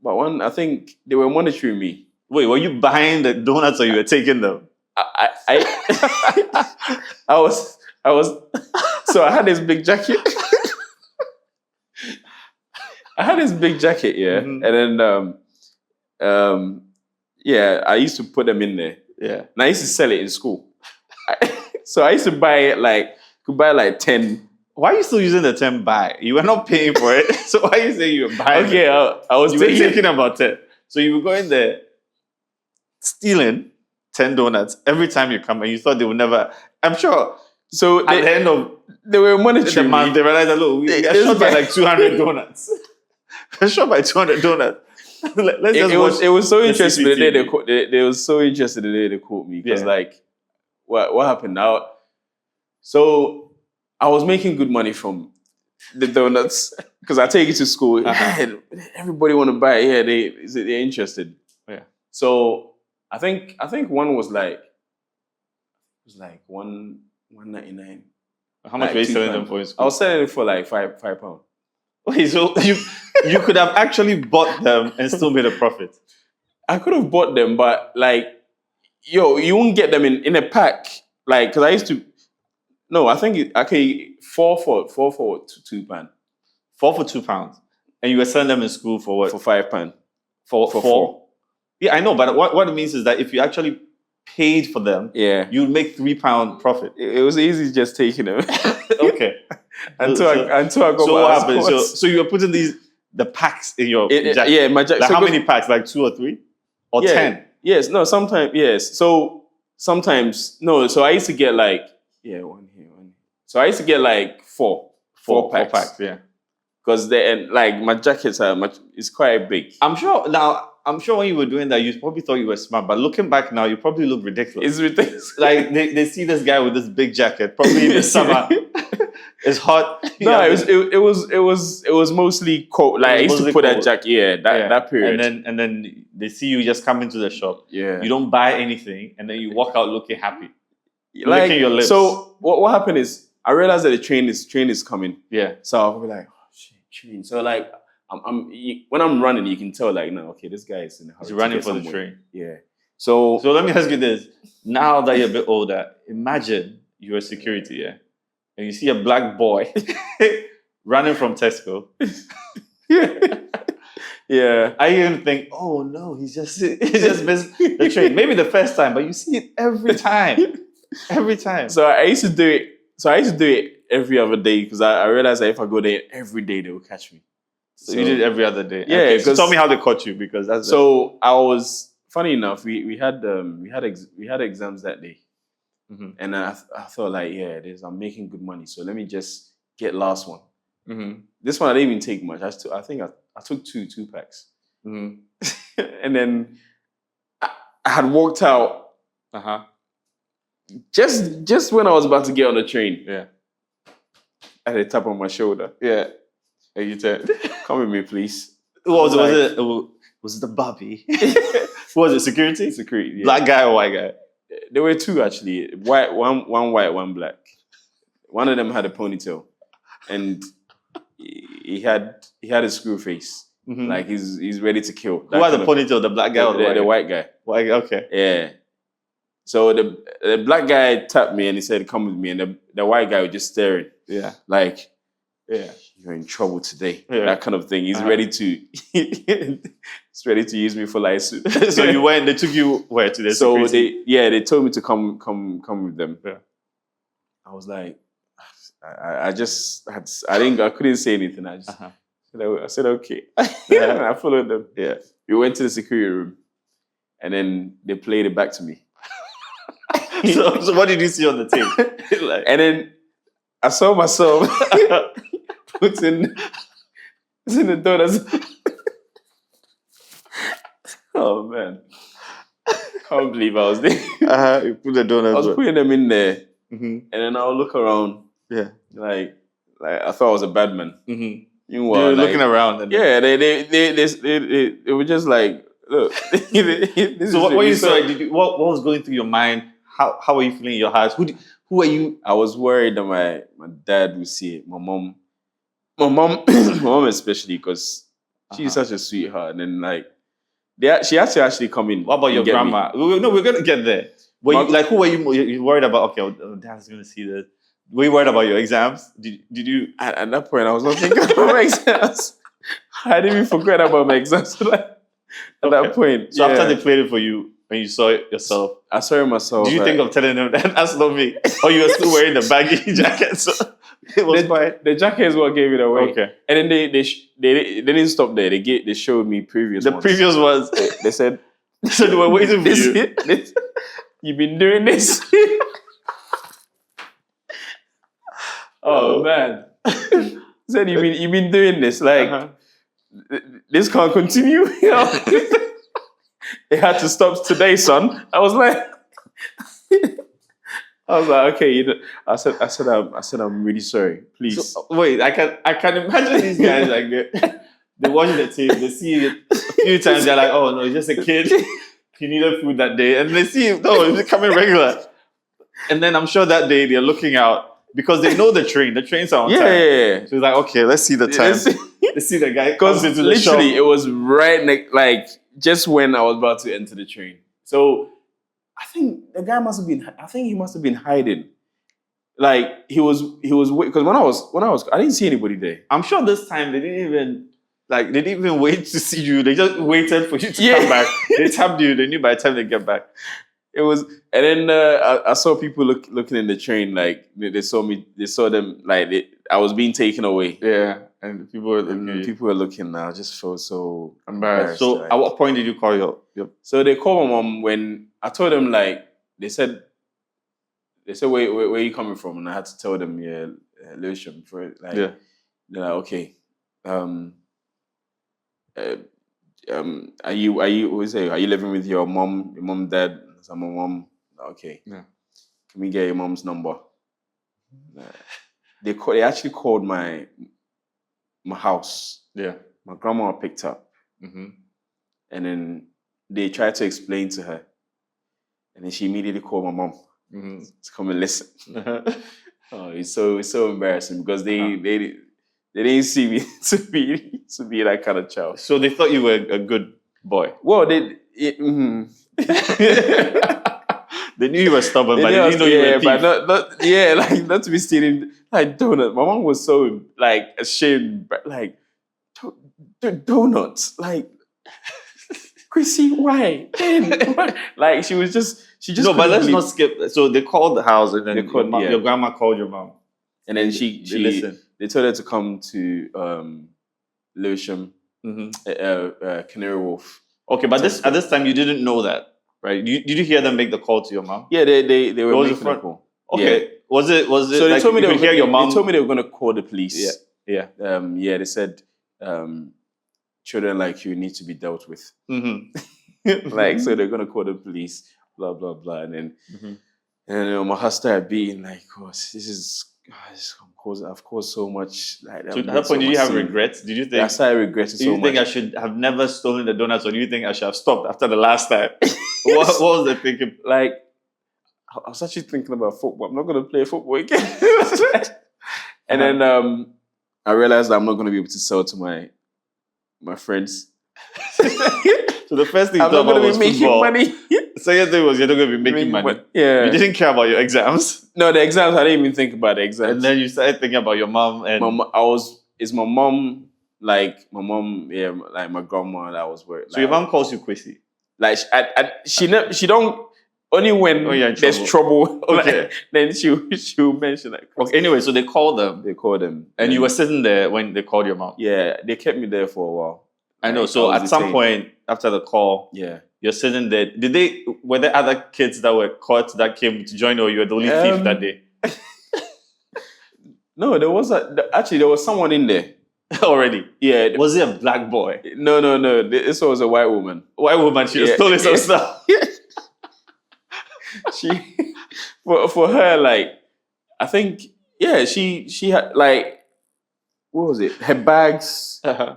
But I think they were monitoring me. Wait, were you buying the donuts or you were taking them? I was. So I had this big jacket. Yeah, and then I used to put them in there. Yeah, and I used to sell it in school. So I used to buy could buy 10. Why are you still using the term buy? You were not paying for it. So why are you saying you were buying? Okay, I was thinking about it. So you were going there stealing 10 donuts every time you come, and you thought they would never. I'm sure. So at the end of they were monitoring the month, they realized that look, we are short by 200 donuts. We're short by 200 donuts. It was so interesting the day they were so interested the day they caught me because what happened now? So I was making good money from the donuts because I take it to school. And everybody want to buy it. Yeah, they're interested. Yeah. So I think one was $1.99. How much were you selling them for in school? I was selling it for £5. Okay, so you could have actually bought them and still made a profit. I could have bought them, but you won't get them in a pack. Because I used to. No, I think four for £2. 4 for £2, and you were selling them in school for what? For £5. For 4. Yeah, I know, but what it means is that if you actually paid for them, you'd make £3 profit. It was easy just taking them. Okay. until I got. So what happened? So you were putting the packs in your jacket. Yeah, my jacket. How many packs? 2 or 3, or 10? Yes. No. Sometimes yes. So sometimes no. So I used to get one here, one here. So I used to get four packs. Yeah. Because my jackets it's quite big. I'm sure when you were doing that, you probably thought you were smart, but looking back now, you probably look ridiculous. It's ridiculous. They see this guy with this big jacket, probably in the summer. It's hot. No, it was mostly cold. I used to put that jacket. That period. And then they see you just come into the shop. Yeah. You don't buy anything, and then you walk out looking happy, licking your lips. So what happened is I realized that the train is coming. Yeah. So I'll be like, oh shit, train. So when I'm running, you can tell no, okay, this guy is in a hurry. He's running for the train. Yeah. So let me ask you this: now that you're a bit older, imagine you're a security, yeah, and you see a black boy running from Tesco. Yeah. I even think, oh no, he's just missed the train. Maybe the first time, but you see it every time. Every time. So I used to do it every other day because I realized that if I go there every day, they will catch me. So you did it every other day. Yeah. Okay, so tell me how they caught you because that's. So I was funny enough. We had exams that day, and I thought I'm making good money, so let me just get last one. This one I didn't even take much. I think I took two packs, and then I had walked out. Just when I was about to get on the train, I had a tap on my shoulder. Yeah, and you said, "Come with me, please." Was it the Bobby? Who was it? Security? Security. Yeah. Black guy or white guy? There were two actually. White, one white, one black. One of them had a ponytail, and he had a screw face. He's ready to kill. Who had the ponytail? The black guy or the white guy? White guy. Okay. Yeah. So the black guy tapped me and he said, "Come with me," and the white guy was just staring. Yeah. You're in trouble today. Yeah. That kind of thing. He's ready to it's ready to use me for license. So you went. They took you where to the So security? they told me to come with them. Yeah. I was like, I couldn't say anything. I just I said okay. And I followed them. Yeah. We went to the security room, and then they played it back to me. So what did you see on the tape? Like, and then I saw myself putting the donuts. Oh man, can't believe I was there. You put the donuts. I was putting them in there, and then I'll look around. Yeah, like I thought I was a bad man. You Meanwhile, were looking around. And they were just like, look. So what you saw? What was going through your mind? How were you feeling in your heart? Who are you? I was worried that my dad would see it. My mom, my mom especially, because she's such a sweetheart. And then like, she had to actually come in. What about your grandma? No, we're gonna get there. Who were you worried about? Okay, dad's gonna see this. Were you worried about your exams? Did you? At that point, I was not thinking about my exams. I didn't even forget about my exams at that point. So after they played it for you, when you saw it yourself, I saw it myself. Did you think of telling them that that's not me? Or you were still wearing the baggy jacket? So it was fine. The jacket is what gave it away. Okay. And then they didn't stop there. They showed me previous ones. The previous ones. They said, so they were waiting for you. You've been doing this. Oh man. Said you've been doing this. Like this can't continue. It had to stop today, son. I was like, okay. I said, I'm really sorry. Please. So, wait, I can imagine these guys like they watch the tape, they see it a few times, they're like, oh no, he's just a kid. He needed food that day, and they see no, he's becoming regular. And then I'm sure that day they're looking out because they know the train. The trains are on time. Yeah. So it's like, okay, let's see the time. Let's see the guy. Because literally, it was right like just when I was about to enter the train. So I think the guy must have been. I think he must have been hiding. Like he was because when I was I didn't see anybody there. I'm sure this time they didn't even wait to see you. They just waited for you to come back. They tapped you. They knew by the time they get back. It was, and then I saw people looking in the train. Like they saw me. They saw them. Like I was being taken away. Yeah, and people were looking. People were looking. Now I just felt so embarrassed. So at what point did you call your? So they called my mom when I told them. Like they said, where are you coming from? And I had to tell them, Lewisham. They're like, okay. Are you living with your mom, dad? So my mom, okay. Yeah. Can we get your mom's number? They actually called my house. Yeah. My grandma picked up. Mm-hmm. And then they tried to explain to her. And then she immediately called my mom to come and listen. Oh, it's so embarrassing because they didn't see me to be that kind of child. So they thought you were a good boy. Well, they knew you were stubborn, but they didn't know you were a thief. But not to be stealing like donuts. My mom was so like ashamed, like donuts, like Chrissy, why? Like she just. No, but let's not skip. So they called the house, and then your grandma called your mom, and then she listened. They told her to come to Lewisham, Canary Wharf. Okay, but at this time you didn't know that, right? Did you hear them make the call to your mom? Yeah, they were making the call. Okay, yeah. Was it? So they told me they hear your mom. They told me they were going to call the police. Yeah. They said children like you need to be dealt with. Like so, they're going to call the police. Blah blah blah, and then my heart started beating like, oh, I've caused so much. Like, so at that point, did you have regrets? Did you think? I started regretting so much. Do you think I should have never stolen the donuts, or do you think I should have stopped after the last time? What was the thinking? Like, I was actually thinking about football. I'm not going to play football again. And then I realized that I'm not going to be able to sell to my friends. So the first thing you thought about was football. Money. The second thing was you're not going to be making money. Yeah. You didn't care about your exams. No, the exams, I didn't even think about the exams. And then you started thinking about your mom and... Is my mom like my mom, yeah, like my grandma that was working. So your mom calls you Kwesi? Like she don't only when there's trouble. Okay. Like, then she'll mention like. Okay. Anyway, so they called them. They called them, and you were sitting there when they called your mom. Yeah, they kept me there for a while. I know. So at some point after the call, yeah, you're sitting there. Were there other kids that were caught that came to join, or you were the only thief that day? No, there was someone in there already. Yeah, was it a black boy? No. This was a white woman. White woman. She was stolen some stuff. She for her, like, I think, yeah, she had, like, what was it? Her bags. Uh-huh.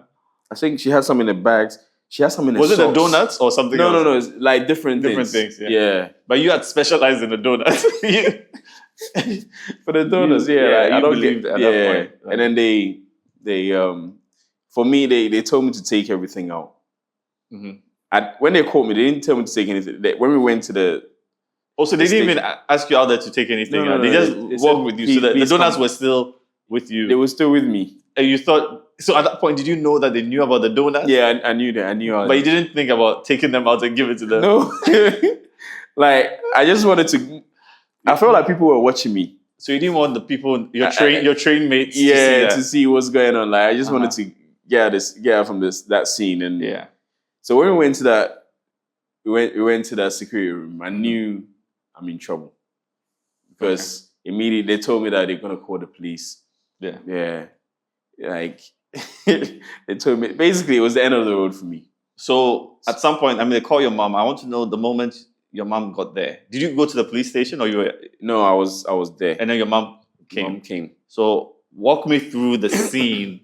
I think she had some in the bags. She had some in the Was socks. it the donuts or something else? No. It's like different things. Yeah. But you had specialized in the donuts. For the donuts, like, I don't believe at that point. Right. And then they for me, they told me to take everything out. Mm-hmm. When they called me, they didn't tell me to take anything. When we went to the also, they didn't even ask you out there to take anything out. They just walked with you. So the donuts were still with you. They were still with me. And you thought, so at that point, did you know that they knew about the donuts? Yeah, I knew that. But you didn't think about taking them out and give it to them? No. Like, I just wanted to, I felt like people were watching me. So you didn't want the people, your train mates to see what's going on. Like, I just wanted to get out from that scene. And yeah. So when we went to that, we went to that security room, I knew I'm in trouble. Because immediately they told me that they're going to call the police. Yeah. Yeah. Like, they told me, basically it was the end of the road for me. So at some point, they call your mom. I want to know the moment your mom got there. Did you go to the police station or you were? No, I was there. And then your mom came. So walk me through the scene.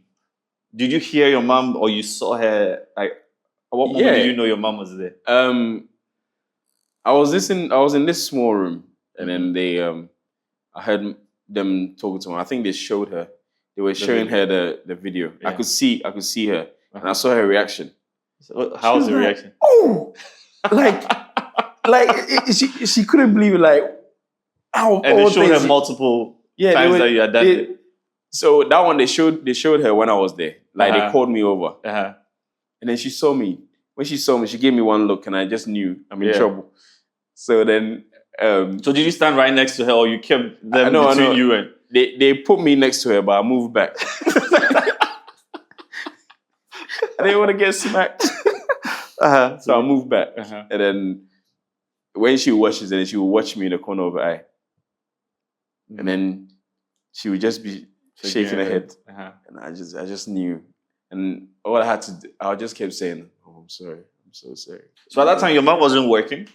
Did you hear your mom or you saw her? Like, at what moment did you know your mom was there? I was in this small room, and then I heard them talking to her. I think they showed her. They were showing her the video. Yeah. I could see her, and I saw her reaction. So how was her reaction? Oh, she couldn't believe it. Like, how? And they showed her multiple times that you had done it. So that one they showed her when I was there. Like, they called me over, and then she saw me. When she saw me, she gave me one look, and I just knew I'm in trouble. So then, so did you stand right next to her, or you kept them between you and? They put me next to her, but I moved back. I didn't want to get smacked. So I moved back. And then when she watches it, she would watch me in the corner of her eye. And then she would just be shaking her head. And I just knew. And all I had to do, I just kept saying, "Oh, I'm sorry. I'm so sorry." So at that time, your mom wasn't working?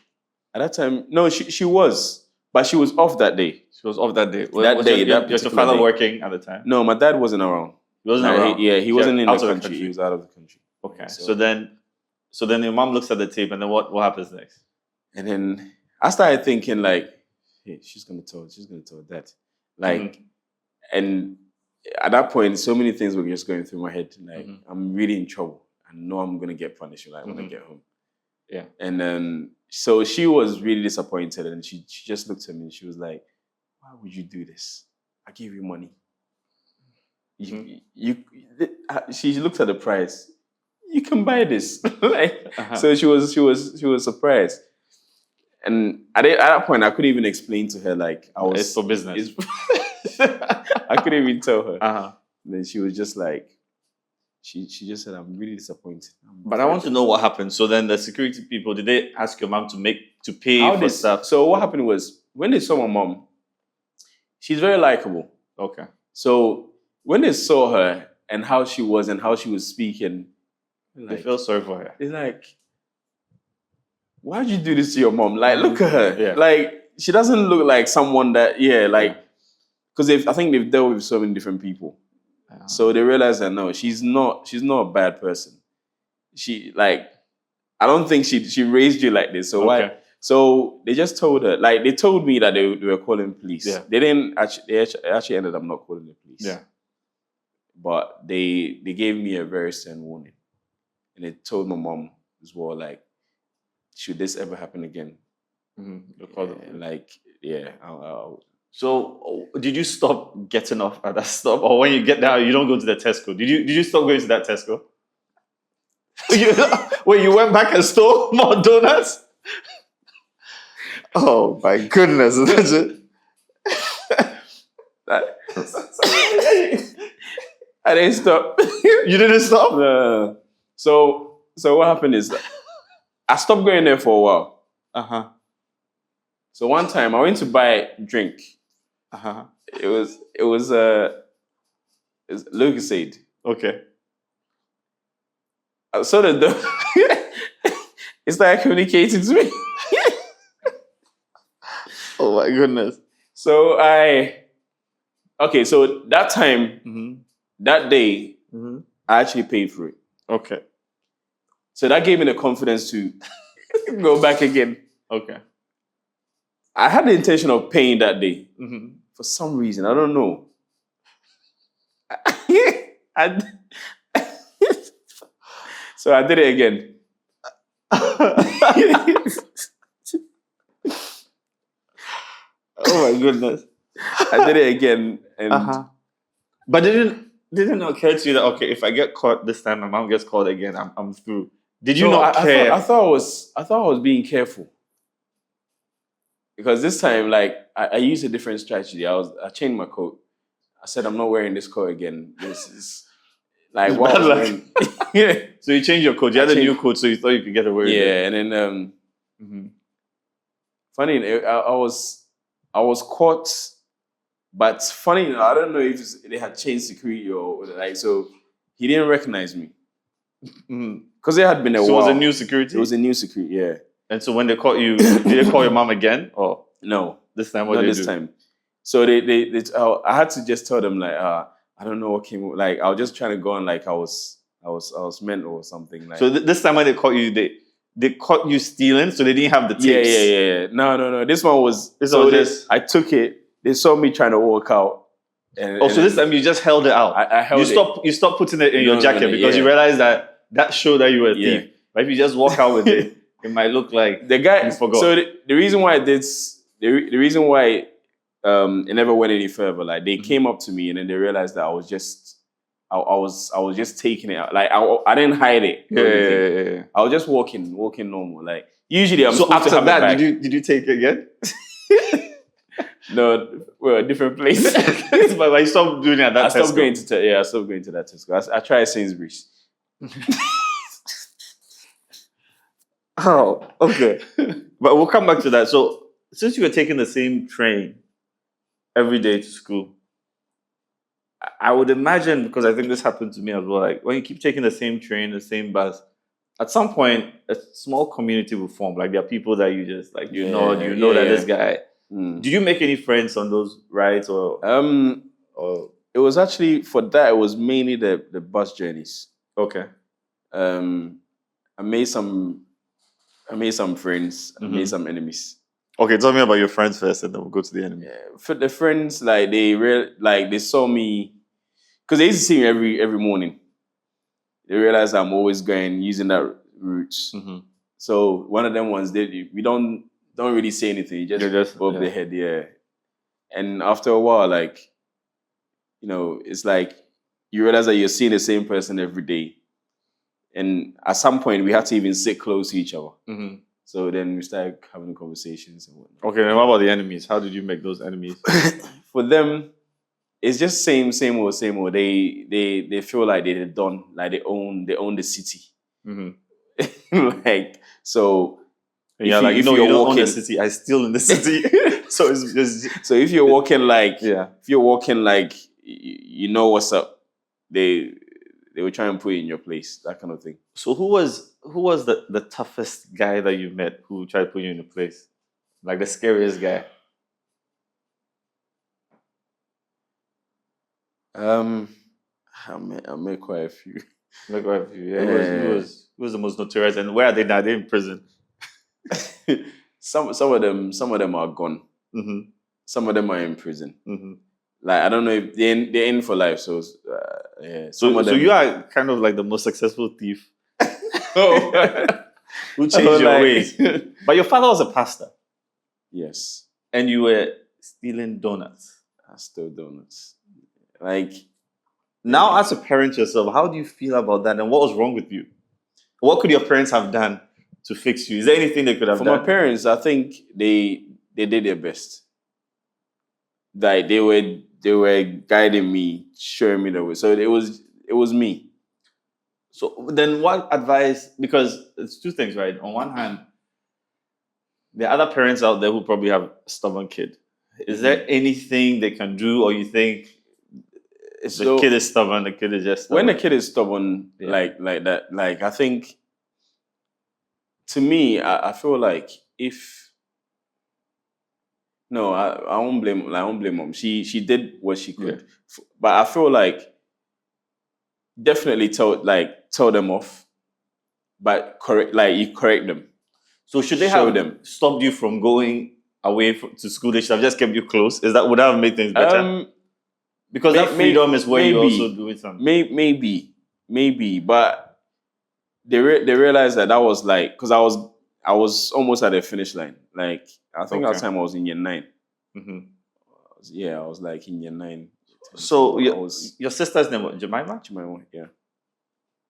At that time, no, she was. But she was off that day. She was off that day. Was your father working at the time? No, my dad wasn't around. He wasn't around? He wasn't in the country. He was out of the country. Okay. So then your mom looks at the tape, and then what happens next? And then I started thinking, like, hey, she's gonna tell dad. Like, and at that point, so many things were just going through my head. Like, I'm really in trouble. I know I'm gonna get punished when I get home. Yeah. And then so she was really disappointed, and she just looked at me and she was like, "Why would you do this? I gave you money. She looked at the price. You can buy this." Like, so she was surprised. And at that point, I couldn't even explain to her, like, it's for business. I couldn't even tell her. And then she was just like, she just said, "I'm really disappointed." But I want to know what happened. So then the security people, did they ask your mom to pay for stuff? So what happened was, when they saw my mom, she's very likable. Okay. So when they saw her and how she was speaking, they felt sorry for her. It's like, why'd you do this to your mom? Like, look at her. Yeah. Like, she doesn't look like someone that, because I think they've dealt with so many different people. So they realized that no, she's not a bad person. She, like, I don't think she raised you like this. So why? So they just told her, like, they told me that they were calling police. Yeah. They didn't actually. They actually ended up not calling the police. Yeah. But they gave me a very stern warning, and they told my mom as well, like, should this ever happen again, they'll call the police. like, yeah, So did you stop getting off at that stop, or when you get there, you don't go to the Tesco? Did you stop going to that Tesco? Wait, you went back and stole more donuts? Oh my goodness! That's it. I didn't stop. You didn't stop? No. So what happened is that I stopped going there for a while. So one time I went to buy a drink. It was Lucasade. Okay. So it started communicating to me. Oh my goodness. So so that time, that day, I actually paid for it. Okay. So that gave me the confidence to go back again. Okay. I had the intention of paying that day. For some reason, I don't know. So I did it again. Oh my goodness. I did it again. And But didn't occur to you that, okay, if I get caught this time, my mom gets caught again, I'm through. Did you not care? I thought I was being careful. Because this time, like, I used a different strategy. I changed my coat. I said, I'm not wearing this coat again. This is like what I was wearing. Yeah. So you changed your coat. You had a new coat, so you thought you could get away with it. Yeah, and then funny, I was caught. But funny, I don't know if they had changed security or like, so he didn't recognize me. Because it had been a while. So it was a new security? It was a new security, yeah. And so when they caught you, did they call your mom again? Or no, this time not this time. So I had to just tell them like, I don't know what came. Like I was just trying to go on like I was meant or something. Like so this time when they caught you, they caught you stealing, so they didn't have the tapes. Yeah. No. This one was. I took it. They saw me trying to walk out. So this time you just held it out. I held it. You stopped putting it in your jacket because you realized that showed that you were a thief. But if you just walk out with it, it might look like the guy. You forgot. So the reason why I did the reason why it never went any further. Like they came up to me and then they realized that I was just taking it out. Like I didn't hide it. Yeah. I was just walking normal. Like usually I'm. So after that, did you take it again? No, we're a different place. But I stopped doing it at that. I stopped going to that Tesco. I tried Sainsbury's. Oh, okay. But we'll come back to that. So since you were taking the same train every day to school, I would imagine, because I think this happened to me as well, like when you keep taking the same train, the same bus, at some point a small community will form. Like there are people that you just like know that this guy. Did you make any friends on those rides or it was actually for that, it was mainly the bus journeys. Okay. I made some friends, I made some enemies. Okay, tell me about your friends first and then we'll go to the enemy. Yeah, for the friends, like they saw me because they used to see me every morning. They realized I'm always using that route. So one of them ones we don't really say anything. You just bob the head, yeah. And after a while, like, it's like you realize that you're seeing the same person every day. And at some point, we had to even sit close to each other. So then we started having conversations and whatnot. Okay, and what about the enemies? How did you make those enemies? For them, it's just same old. They feel like they're done, like they own the city. Like so. And you're you don't own the city. I still in the city. So it's just so if you're walking like if you're walking like you know what's up, they will try and put you in your place, that kind of thing. So who was the toughest guy that you met who tried to put you in a place? Like the scariest guy? I met quite a few. Yeah. Who was the most notorious, and where are they now? They're in prison. Some of them are gone. Some of them are in prison. Like I don't know if they're in for life. So So you are kind of like the most successful thief. Who changed your ways? But your father was a pastor. Yes. And you were stealing donuts. I stole donuts. Like, now, as a parent yourself, how do you feel about that? And what was wrong with you? What could your parents have done to fix you? Is there anything they could have for done? my parents, I think they did their best. Like they were guiding me, showing me the way. So it was me. So then what advice, because it's two things, right? On one hand, there are other parents out there who probably have a stubborn kid. Is there anything they can do, or you think if the kid is stubborn, the kid is just stubborn? When the kid is stubborn, like that, like I think, to me, I feel like I won't blame mom. She did what she could, but I feel like definitely tell them off, but you correct them. So should they have stopped you from going away to school? They should have just kept you close. Would that have made things better? Because that freedom is where you also do it. Maybe, but they realized that was like, because I was almost at the finish line. Like I think that time I was in year 9. Mm-hmm. I was like in year 9. So your sister's name was Jemima? Jemima, yeah.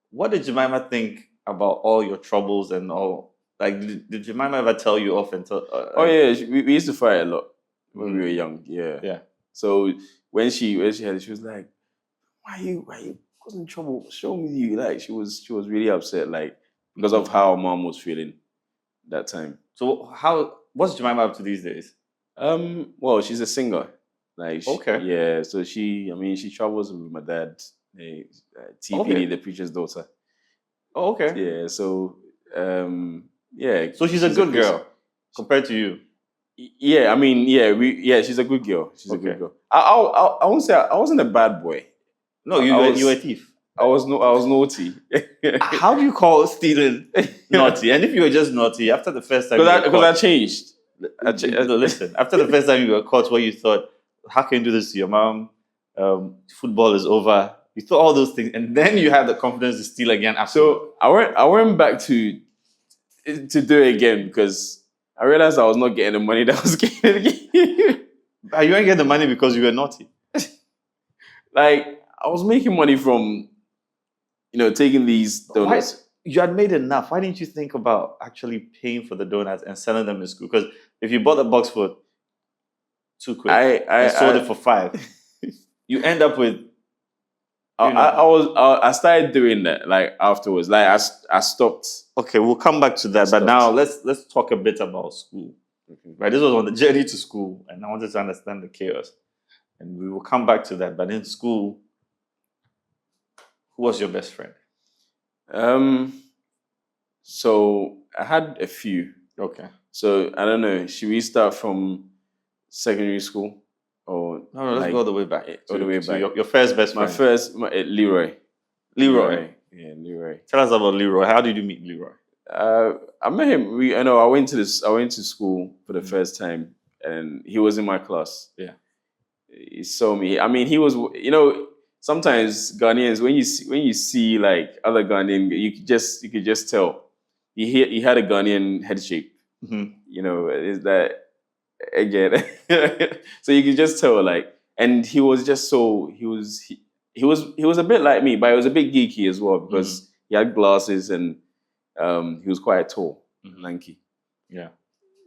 What did Jemima think about all your troubles and all? Like, did Jemima ever tell you off and tell? We used to fight a lot when we were young. Yeah. So when she had it, she was like, "Why you causing trouble? Show me you." Like she was really upset, like because of how mom was feeling that time. So what's Jemima up to these days? Well, she's a singer. Like okay. Yeah. So she travels with my dad, TPD, the preacher's daughter. Oh, okay. Yeah. So So she's a good girl compared to you. Yeah, she's a good girl. She's a good girl. I won't say I wasn't a bad boy. No, you were a thief. I was naughty. How do you call stealing naughty? And if you were just naughty after the first time, because I changed. Listen, after the first time you were caught, where you thought, "How can you do this to your mom? Football is over." You thought all those things, and then you had the confidence to steal again. So I went back to do it again because I realized I was not getting the money that I was getting. You weren't getting the money because you were naughty. Like I was making money from, taking these donuts. You had made enough. Why didn't you think about actually paying for the donuts and selling them in school? Because if you bought the box for £2 and sold it for £5, you end up with. I started doing that like afterwards. Like I stopped. Okay, we'll come back to that. But now let's talk a bit about school. Okay. Right, this was on the journey to school, and I wanted to understand the chaos, and we will come back to that. But in school, who was your best friend? So I had a few. Okay. So I don't know. Should we start from secondary school? Or no, let's go all the way back. All the way back. Your first best friend. Leroy. Leroy. Yeah, Leroy. Tell us about Leroy. How did you meet Leroy? I met him. I went to school for the first time, and he was in my class. Yeah. He saw me. I mean, he was. Sometimes Ghanaians, when you see like other Ghanaian, you could just tell. He had a Ghanaian head shape. Mm-hmm. Is that again? So you could just tell, like, and he was just so he was a bit like me, but he was a bit geeky as well because he had glasses and he was quite tall, lanky. Yeah,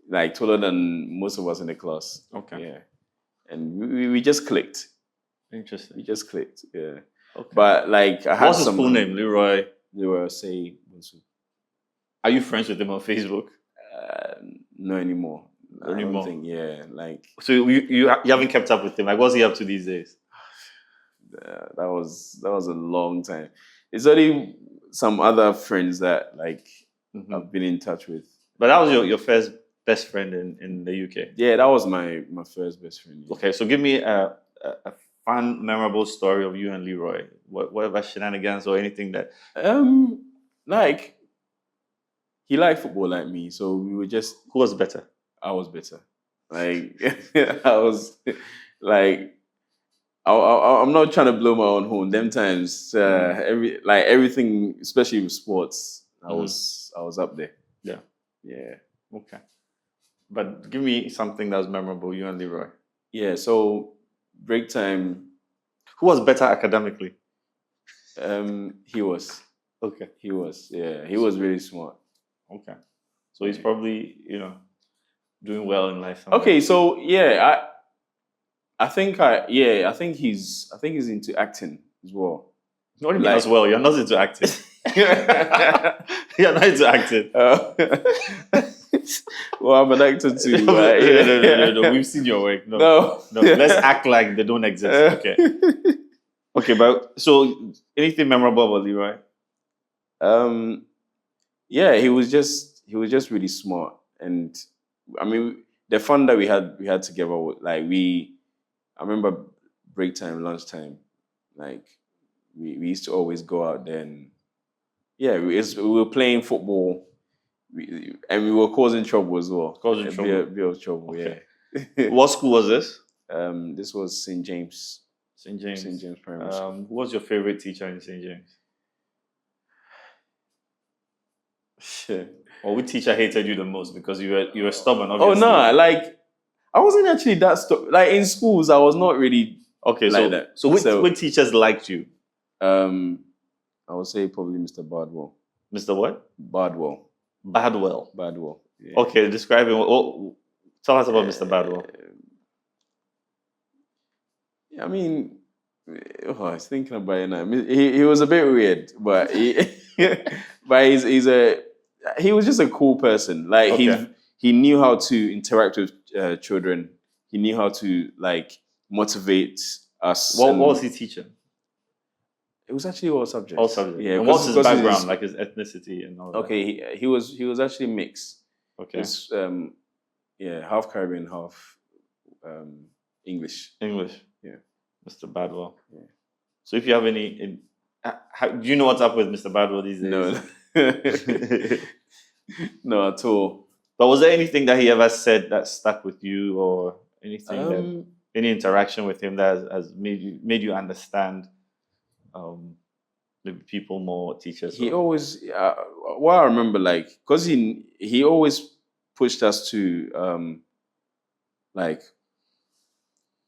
like taller than most of us in the class. Okay. Yeah, and we just clicked. Interesting. We just clicked. Yeah. Okay. But like, I had what's his full name? Leroy. Say. Are you friends with him on Facebook? No anymore. I don't think, yeah, like. So you haven't kept up with him. Like, what's he up to these days? That was a long time. It's only some other friends that like I've been in touch with. But that was your first best friend in the UK. Yeah, that was my first best friend. Yeah. Okay, so give me a fun, memorable story of you and Leroy. Whatever shenanigans or anything that. Like. He liked football like me, so we were just. Who was better? I was better. Like I was like. I'm not trying to blow my own horn. Them times, everything, especially with sports, I was up there. Yeah. Yeah. Okay. But give me something that was memorable. You and Leroy. Yeah, so break time. Who was better academically? He was. Okay. He was. Yeah, he was really smart. Okay. So he's probably, doing well in life somewhere. Okay, so yeah, I think he's into acting as well. What do you mean as well? You're not into acting. You're not into acting. Well, I'm an actor too. No. We've seen your work. No. Let's act like they don't exist. Okay. Okay, but so anything memorable about Leroy? Yeah, he was just really smart, and I mean the fun that we had together. I remember break time, lunchtime, like we used to always go out there, and yeah, we were playing football, and we were causing trouble as well. Causing trouble. A bit of trouble. Okay. Yeah. What school was this? This was St. James. St. James. St. James Primary School. Who was your favorite teacher in St. James? Or which teacher hated you the most because you were stubborn? Obviously. Oh no, like I wasn't actually that stubborn. Like in schools, I was not really like that. So which teachers liked you? I would say probably Mr. Bardwell. Mr. what? Bardwell. Bardwell. Yeah. Okay, describe him. Tell us about Mr. Bardwell. I mean, I was thinking about it now. He was a bit weird, but he was just a cool person. Like he knew how to interact with children. He knew how to like motivate us. What was he teaching? It was actually all subjects. All subjects. Yeah. And what's his background, like his ethnicity and all that? Okay, he was actually mixed. Okay. It's, half Caribbean, half English. English. Yeah. Mr. Badwell. Yeah. So if you have any, do you know what's up with Mr. Badwell these days? No. No, at all. But was there anything that he ever said that stuck with you, or anything any interaction with him that has made you understand maybe people more, teachers? He always what I remember, like, because he always pushed us to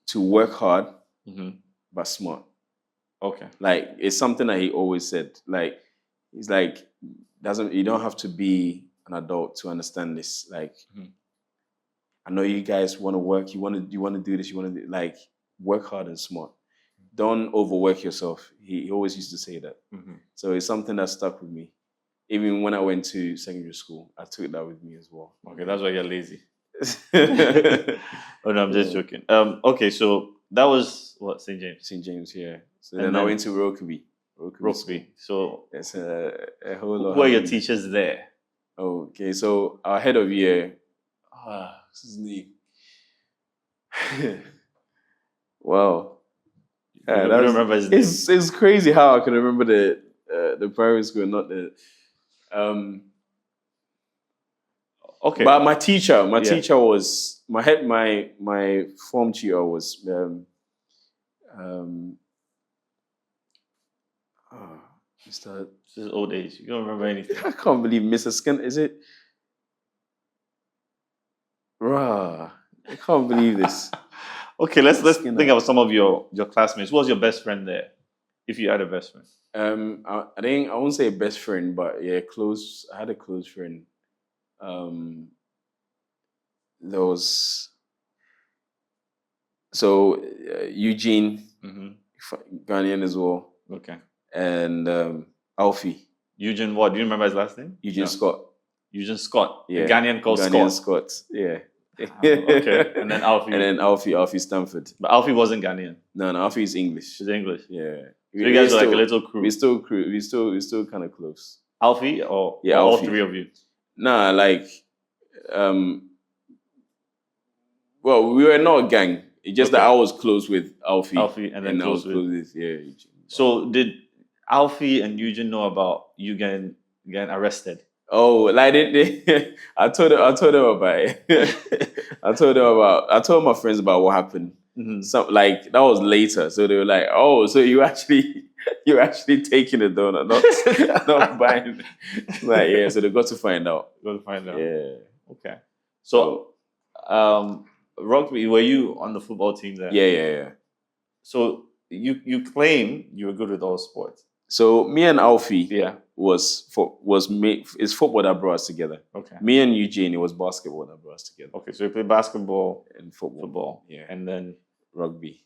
to work hard, but smart. Okay. Like, it's something that he always said. Like, he's like, you don't have to be an adult to understand this. Like, I know you guys want to work, you want to do this, you want to do, like, work hard and smart. Don't overwork yourself. He always used to say that. So it's something that stuck with me. Even when I went to secondary school, I took that with me as well. Okay, that's why you're lazy. Oh no, I'm just joking. Okay, so that was what, St. James? St. James, yeah. So then I went to Rokeby. So it's a whole lot. Who are your teachers there? Okay, so our head of year, what's his name? Wow. I don't remember his name. It's crazy how I can remember the primary school, not the. Okay. But my teacher was my form tutor was Mr. This is old age. You don't remember anything. I can't believe Mr. Skin. Is it? Rah, I can't believe this. Okay, let's think of some of your classmates. Who was your best friend there, if you had a best friend? I won't say best friend, but yeah, close. I had a close friend. There was Eugene, Ghanaian as well. Okay. And Alfie. Eugene what? Do you remember his last name? Eugene Scott. Eugene Scott. Yeah. A Ghanaian called Scott. Yeah. Okay. And then Alfie. And then Alfie Stanford. But Alfie wasn't Ghanaian. No, Alfie is English. He's English. Yeah. So you guys were like a little crew. We're still kind of close. Alfie or Alfie. All three of you? Nah, like well, we were not a gang. It's just that I was close with Alfie and then close with Eugene. So did Alfie and Eugene know about you getting arrested? Oh, like I told them about it. I told my friends about what happened. So like that was later. So they were like, "Oh, so you're actually taking the donut, not buying." Like, yeah. So they got to find out. Yeah. Yeah. Okay. So, Rugby, were you on the football team there? Yeah. So you claim you were good with all sports. So me and Alfie, Yeah. it's football that brought us together. Okay. Me and Eugene, it was basketball that brought us together. Okay, so you played basketball and football. Football. Yeah. And then Rugby.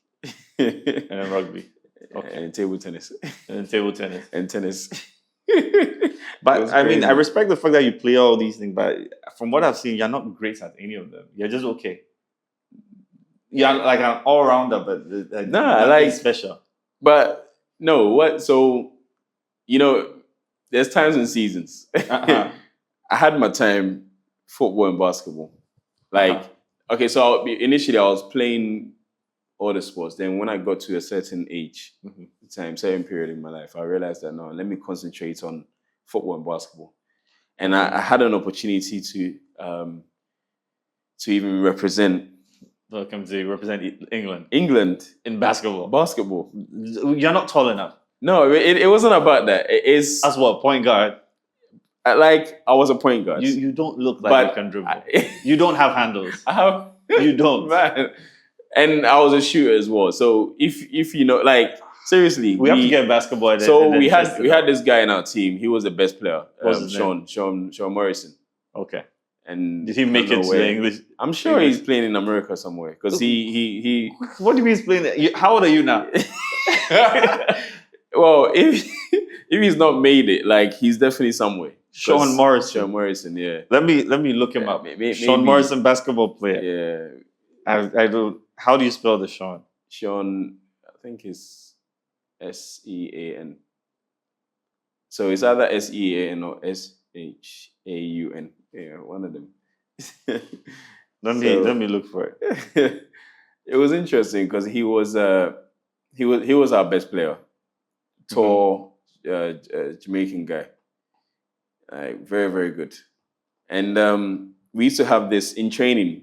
and then rugby. Okay. And table tennis. And then table tennis. And tennis. But I mean, I respect the fact that you play all these things, but from what I've seen, you're not great at any of them. You're just okay. You're like an all-rounder, but nothing special. But no, what? So, there's times and seasons. I had my time, football and basketball. Okay, so initially I was playing all the sports. Then when I got to a certain age, certain period in my life, I realized that no, let me concentrate on football and basketball. And I had an opportunity to even represent. Welcome to represent England. England in basketball. Basketball. You're not tall enough. No, it wasn't about that. It's as what, point guard. I was a point guard. You don't look like you can dribble. You don't have handles. I have. You don't. Man. And I was a shooter as well. So if you know, seriously, we have to get basketball. So we had this guy in our team. He was the best player. What's his name? Sean Morrison. Okay. And did he make it to the English? I'm sure he's playing in America somewhere because he. What do you mean he's playing? How old are you now? Well, if he's not made it, he's definitely somewhere. Sean Morrison, yeah. Let me look him up. Sean Morrison, basketball player. Yeah. I don't. How do you spell the Sean? Sean, I think it's SEAN. So it's either SEAN or SHAUN. Yeah, one of them. Let me look for it. It was interesting because he was our best player. Tall, Jamaican guy. Very, very good. And we used to have this in training.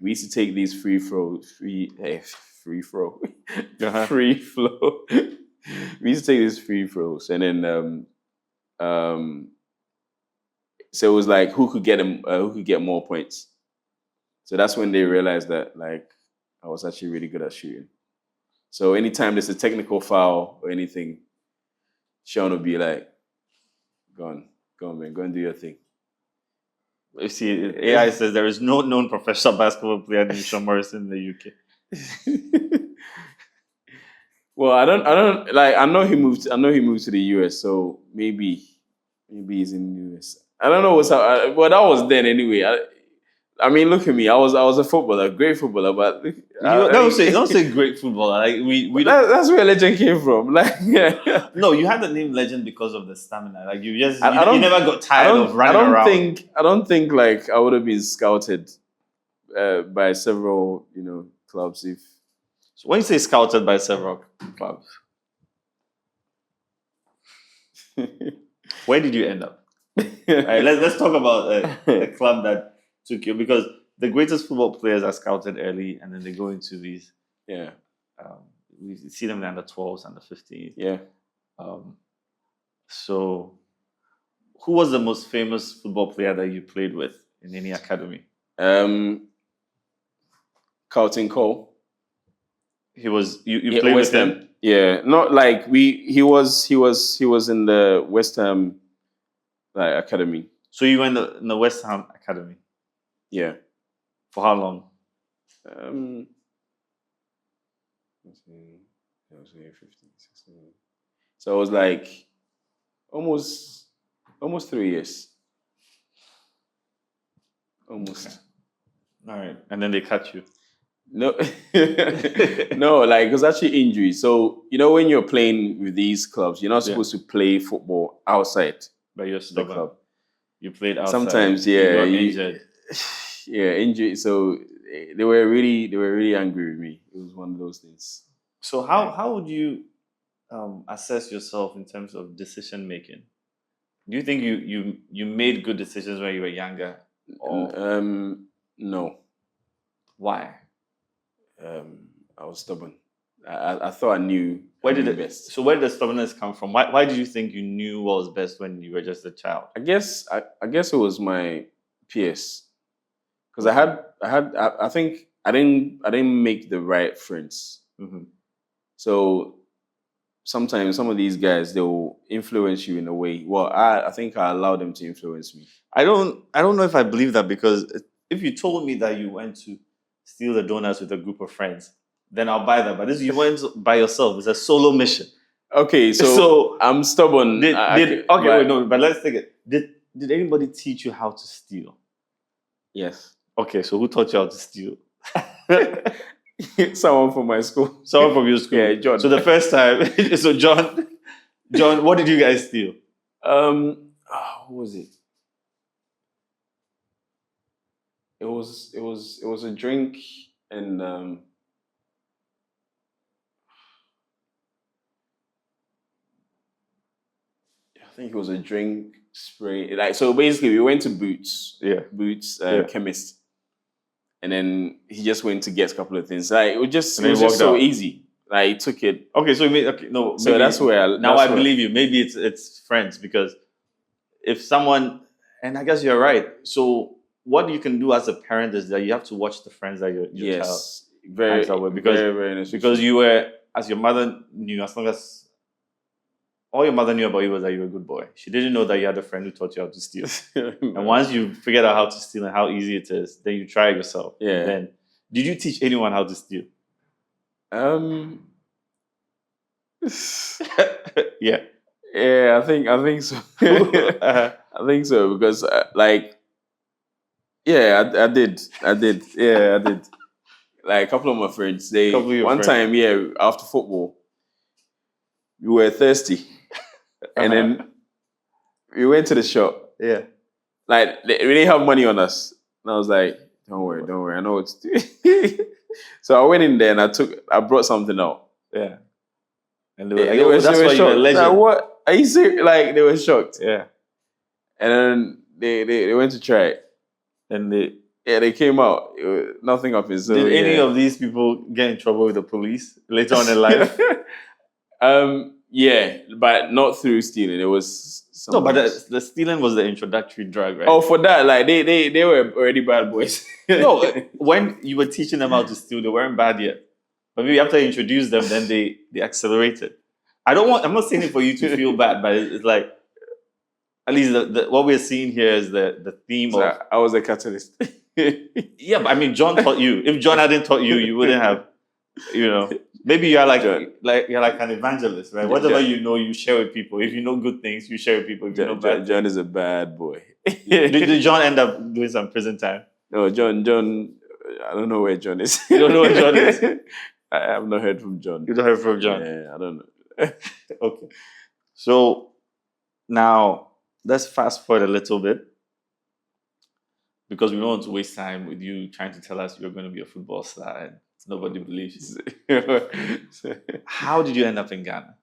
We used to take these free flow. We used to take these free throws, and then so it was who could get more points. So that's when they realized that I was actually really good at shooting. So anytime there's a technical foul or anything, Sean would be like, "Go on, man, go and do your thing." You see, AI says there is no known professional basketball player named Sean Morrison in the UK. Well, I don't I know he moved to the US, so maybe he's in the US. I don't know what's up. Well, that was then anyway. I mean, look at me. I was a footballer, great footballer, but don't say great footballer. That's where legend came from. No, you had the name legend because of the stamina. You never got tired of running around. I don't think I would have been scouted by several clubs if. So when you say scouted by several clubs, where did you end up? Right, let's talk about a club that took you, because the greatest football players are scouted early and then they go into these. Yeah. We see them in the 12s and the 15s. Yeah. So, who was the most famous football player that you played with in any academy? Carlton Cole. He was you played with him? Yeah, not he was in the West Ham academy. So you were in the West Ham academy? Yeah. For how long? Let's see. I was 15, 16. So it was almost 3 years. Almost. Okay. All right. And then they cut you. No, no, it was actually injury. So, when you're playing with these clubs, you're not supposed to play football outside. But you're the club. You played outside. Sometimes, yeah. You got injured. Yeah, injury. So they were really angry with me. It was one of those things. So how would you assess yourself in terms of decision making? Do you think you made good decisions when you were younger? Or? No. Why? I was stubborn. I thought I knew. Where did best. So where did the stubbornness come from? Why did you think you knew what was best when you were just a child? I guess it was my peers, because I I didn't make the right friends. So sometimes some of these guys, they'll influence you in a way. Well, I think I allow them to influence me. I don't know if I believe that, because if you told me that you went to steal the donuts with a group of friends, then I'll buy that. But this, you went by yourself. It's a solo mission. Okay, so I'm stubborn. But let's take it. Did anybody teach you how to steal? Yes. Okay, so who taught you how to steal? Someone from my school. Someone from your school. Yeah, John. So the first time, so John, what did you guys steal? What was it? It was a drink, and I think it was a drink spray. Like, so basically we went to Boots. Yeah. Boots chemist. And then he just went to get a couple of things. Like, it was just so easy. Like, he took it. Okay, so so that's where I believe you. Maybe it's friends, because if someone, and I guess you're right. So what you can do as a parent is that you have to watch the friends that your child hangs out with, because you were, as your mother knew, as long as all your mother knew about you was that you were a good boy. She didn't know that you had a friend who taught you how to steal. And once you figured out how to steal and how easy it is, then you try it yourself. Yeah. Then, did you teach anyone how to steal? Yeah. Yeah, I think so. I think so, because I did. Yeah, I did. Like, a couple of my friends, time, after football, we were thirsty. And then we went to the shop. Yeah. Like, they didn't have money on us. And I was like, don't worry, I know what to do. So I went in there and I brought something out. Yeah. And they were shocked. Like, what? Are you serious? Like, they were shocked. Yeah. And then they went to try it. And they came out. Nothing of it. So, did any of these people get in trouble with the police later on in life? Yeah, but not through stealing. It was but the stealing was the introductory drug, right? Oh, for that, like they were already bad boys. No, when you were teaching them how to steal, they weren't bad yet. But maybe after you introduced them, then they accelerated. I'm not saying it for you to feel bad, but it's like, at least what we're seeing here is the theme of. I was a catalyst. Yeah, but I mean, John taught you. If John hadn't taught you, you wouldn't have. Maybe you're like you're like an evangelist, right? Whatever you know, you share with people. If you know good things, you share with people. If you know bad John is a bad boy. Did John end up doing some prison time? No, John. I don't know where John is. You don't know where John is? I have not heard from John. You don't heard from John? Yeah, I don't know. Okay. So now let's fast forward a little bit, because we don't want to waste time with you trying to tell us you're going to be a football star and nobody believes you. How did you end up in Ghana?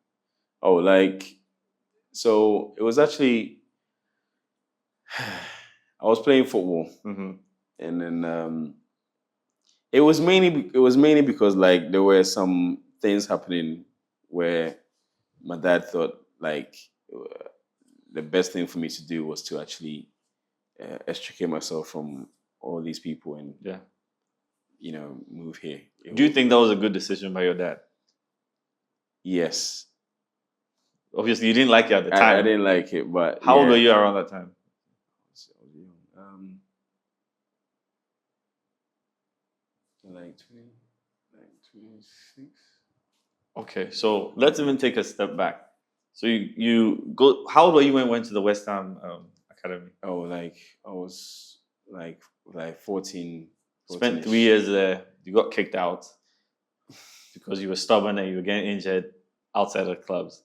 Oh, so it was actually, I was playing football, and then it was mainly because, like, there were some things happening where my dad thought, like, the best thing for me to do was to actually extricate myself from all these people and move here. Do you think that was a good decision by your dad? Yes. Obviously, you didn't like it at the time. I didn't like it, but how old were you around that time? Like 26. Okay, so let's even take a step back. So you go. How old were you when you went to the West Ham Academy? Oh, like I was like 14. Spent 3 years there. You got kicked out because you were stubborn and you were getting injured outside of clubs.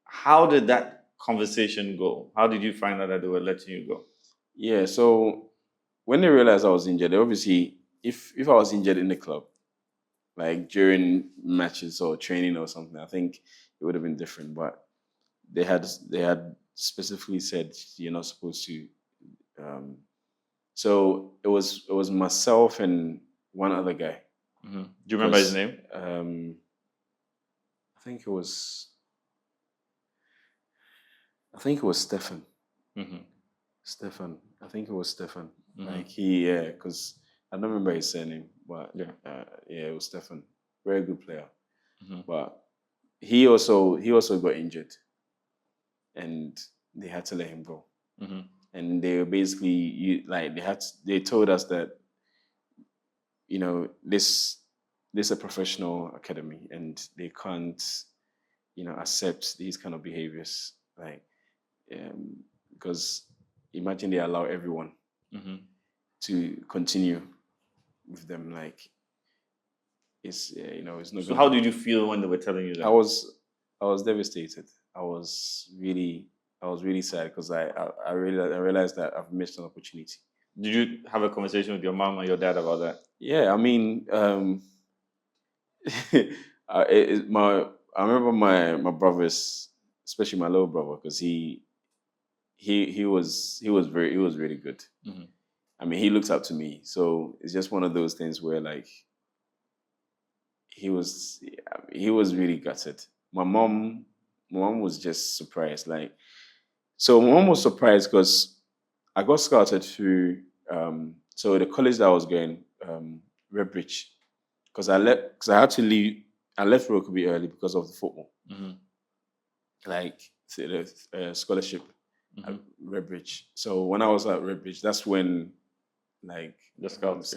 How did that conversation go? How did you find out that they were letting you go? Yeah, so when they realized I was injured, obviously, if I was injured in the club, like during matches or training or something, I think it would have been different. But they had specifically said you're not supposed to. So it was myself and one other guy. Mm-hmm. Do you remember his name? I think it was Stefan. Mm-hmm. Stefan. I think it was Stefan. Like because I don't remember his surname, but it was Stefan, very good player. But he also got injured, and they had to let him go. And they were basically they told us that this is a professional academy, and they can't accept these kind of behaviors, like because imagine they allow everyone to continue with them, like it's it's not. So how did you feel when they were telling you that? I was devastated. I was really sad because I realized that I've missed an opportunity. Did you have a conversation with your mom and your dad about that? Yeah, I mean, I remember my brothers, especially my little brother, because he was really good. I mean, he looks up to me, so it's just one of those things where like he was really gutted. My mom was just surprised. Like, so my mom was surprised because I got scouted through so the college that I was going, Redbridge, because I had to leave. I left Rokeby early because of the football, like the scholarship at Redbridge. So when I was at Redbridge, that's when like the scouts,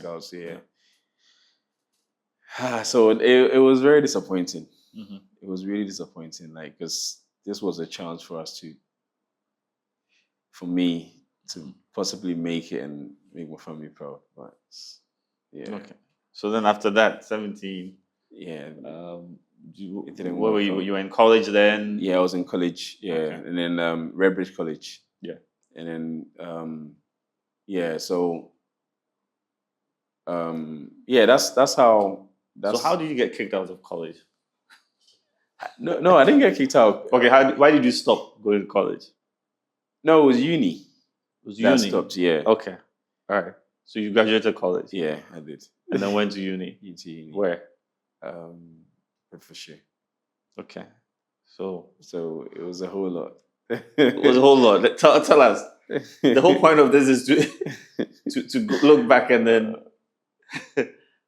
So it was very disappointing. It was really disappointing, like, because this was a chance for me to possibly make it and make my family proud. But okay. So then after that, 17. It didn't where work were you? out. You were in college then? Yeah, I was in college. Yeah, Okay. and then Redbridge College. Yeah, and then so that's how. So how did you get kicked out of college? No, I didn't get kicked out. Okay, why did you stop going to college? No, it was uni. It was That uni? stopped, yeah. Okay, all right. So you graduated college? Yeah, I did. And then went to uni? Uni. Where? Bedfordshire. Okay. So it was a whole lot. It was a whole lot. Tell us. The whole point of this is to look back and then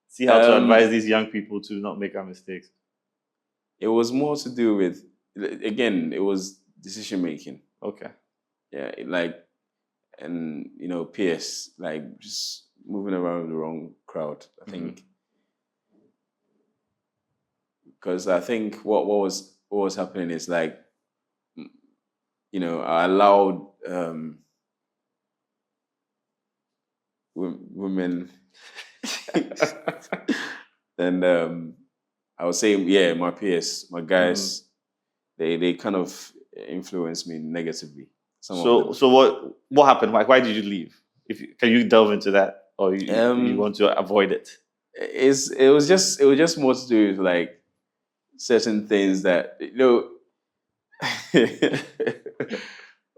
see how to advise these young people to not make our mistakes. It was more to do with, again, it was decision making. Okay. Yeah, and PS, like just moving around the wrong crowd. I think because I think what was happening is like, I allowed women, and I would say, my peers, my guys, they kind of influenced me negatively. So what happened? Why did you leave? Can you delve into that, or you want to avoid it? It was just more to do with like certain things that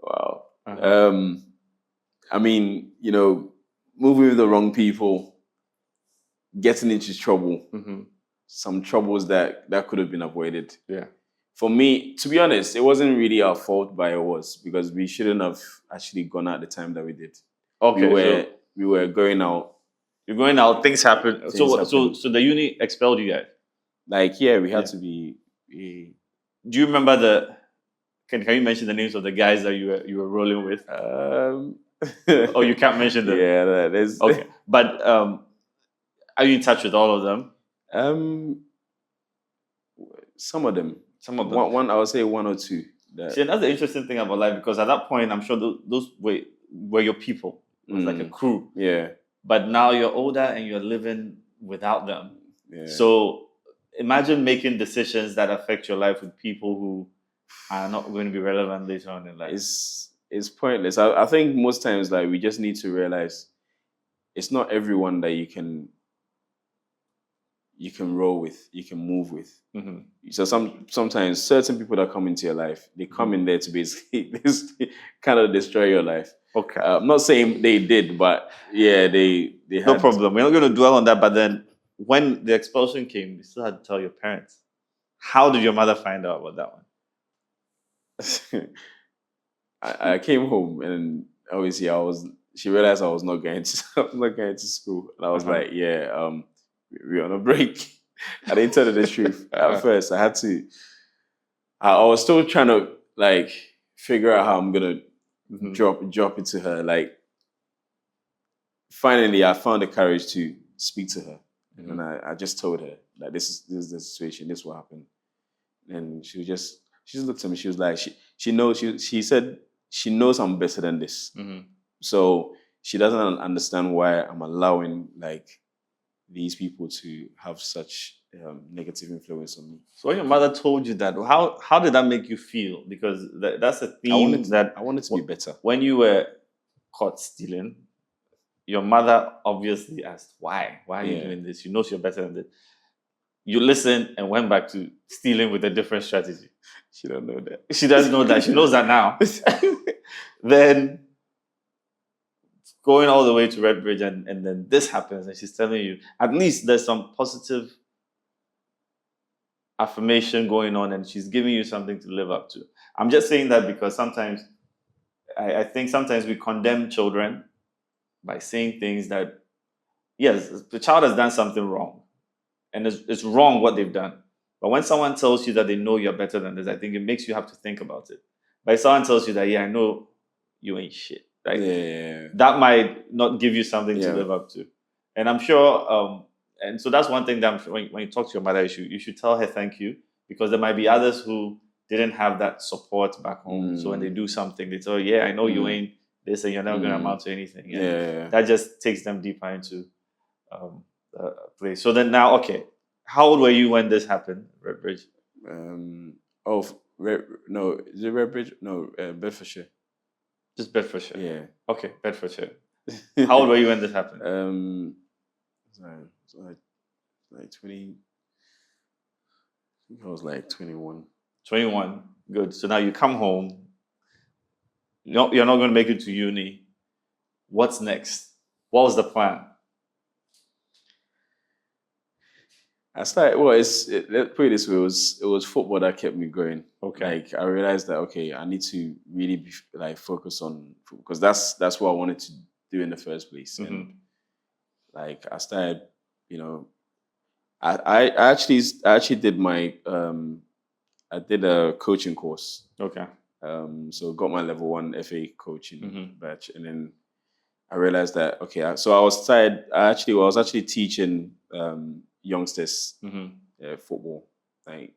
wow. I mean, moving with the wrong people, getting into trouble, some troubles that could have been avoided. Yeah. For me, to be honest, it wasn't really our fault, but it was because we shouldn't have actually gone out the time that we did. Okay. We were going out. You're going out. Things happen. So the uni expelled you guys. Like, yeah, we had to be. Do you remember Can you mention the names of the guys that you were rolling with? Oh, you can't mention them. Yeah, that is okay. But are you in touch with all of them? Some of them. One, I would say one or two. See, that's the interesting thing about life, because at that point, I'm sure those were your people. It was like a crew. Yeah. But now you're older and you're living without them. Yeah. So imagine making decisions that affect your life with people who are not going to be relevant later on in life. It's pointless. I think most times, like, we just need to realize it's not everyone that you can roll with, you can move with. So sometimes certain people that come into your life, they come in there to basically kind of destroy your life. Okay. I'm not saying they did, but yeah, they had. No problem. We're not going to dwell on that. But then when the expulsion came, you still had to tell your parents. How did your mother find out about that one? I came home and obviously she realized I was not going to I was not going to school, and I was like, yeah, we're on a break. I didn't tell her the truth at first. I had to. I was still trying to like figure out how I'm gonna drop it to her. Like, finally, I found the courage to speak to her, and I just told her that this is the situation. This will happen, and she just looked at me. She was like, she knows. She said she knows I'm better than this. So she doesn't understand why I'm allowing like these people to have such negative influence on me. So when your mother told you that, how did that make you feel? Because that's a theme I wanted to be better. When you were caught stealing, your mother obviously asked, why? Why are you doing this? You know you're better than this. You listened and went back to stealing with a different strategy. She don't know that. She doesn't know that. She knows that now. Then going all the way to Redbridge, and then this happens, and she's telling you, at least there's some positive affirmation going on, and she's giving you something to live up to. I'm just saying that because sometimes I think sometimes we condemn children by saying things that, yes, the child has done something wrong, and it's wrong what they've done. But when someone tells you that they know you're better than this, I think it makes you have to think about it. But if someone tells you that, yeah, I know you ain't shit, like that might not give you something to live up to. And I'm sure, and so that's one thing that I'm sure when you talk to your mother, you should tell her thank you, because there might be others who didn't have that support back home. So when they do something, they tell, yeah, I know you ain't this, and you're never going to amount to anything. And that just takes them deeper into the place. So then now, okay, how old were you when this happened, Redbridge? No, is it Redbridge? No, Bedfordshire. Just Bedfordshire. Yeah. Okay, Bedfordshire. How old were you when this happened? Like 20. I think I was like 21. 21. Good. So now you come home. You're not going to make it to uni. What's next? What was the plan? I started. Well, let's put it this way: it was football that kept me going. Okay. Like, I realized that I need to really be like focus on, because that's what I wanted to do in the first place. And like I started, I actually did my I did a coaching course. Okay. So got my level 1 FA coaching batch, and then I realized that so I was tired. I was actually teaching youngsters football, like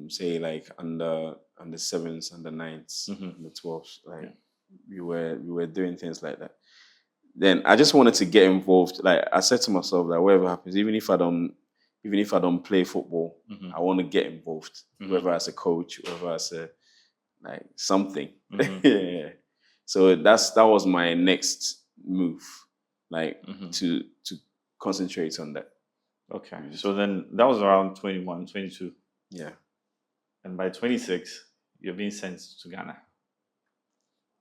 say like under 7s, under 9s, under 12s. Like we were doing things like that. Then I just wanted to get involved. Like I said to myself, that whatever happens, even if I don't play football, I want to get involved, whether as a coach, whether as a like something. Yeah. So that was my next move, like to concentrate on that. Okay. So then that was around 21, 22. Yeah. And by 26, you're being sent to Ghana.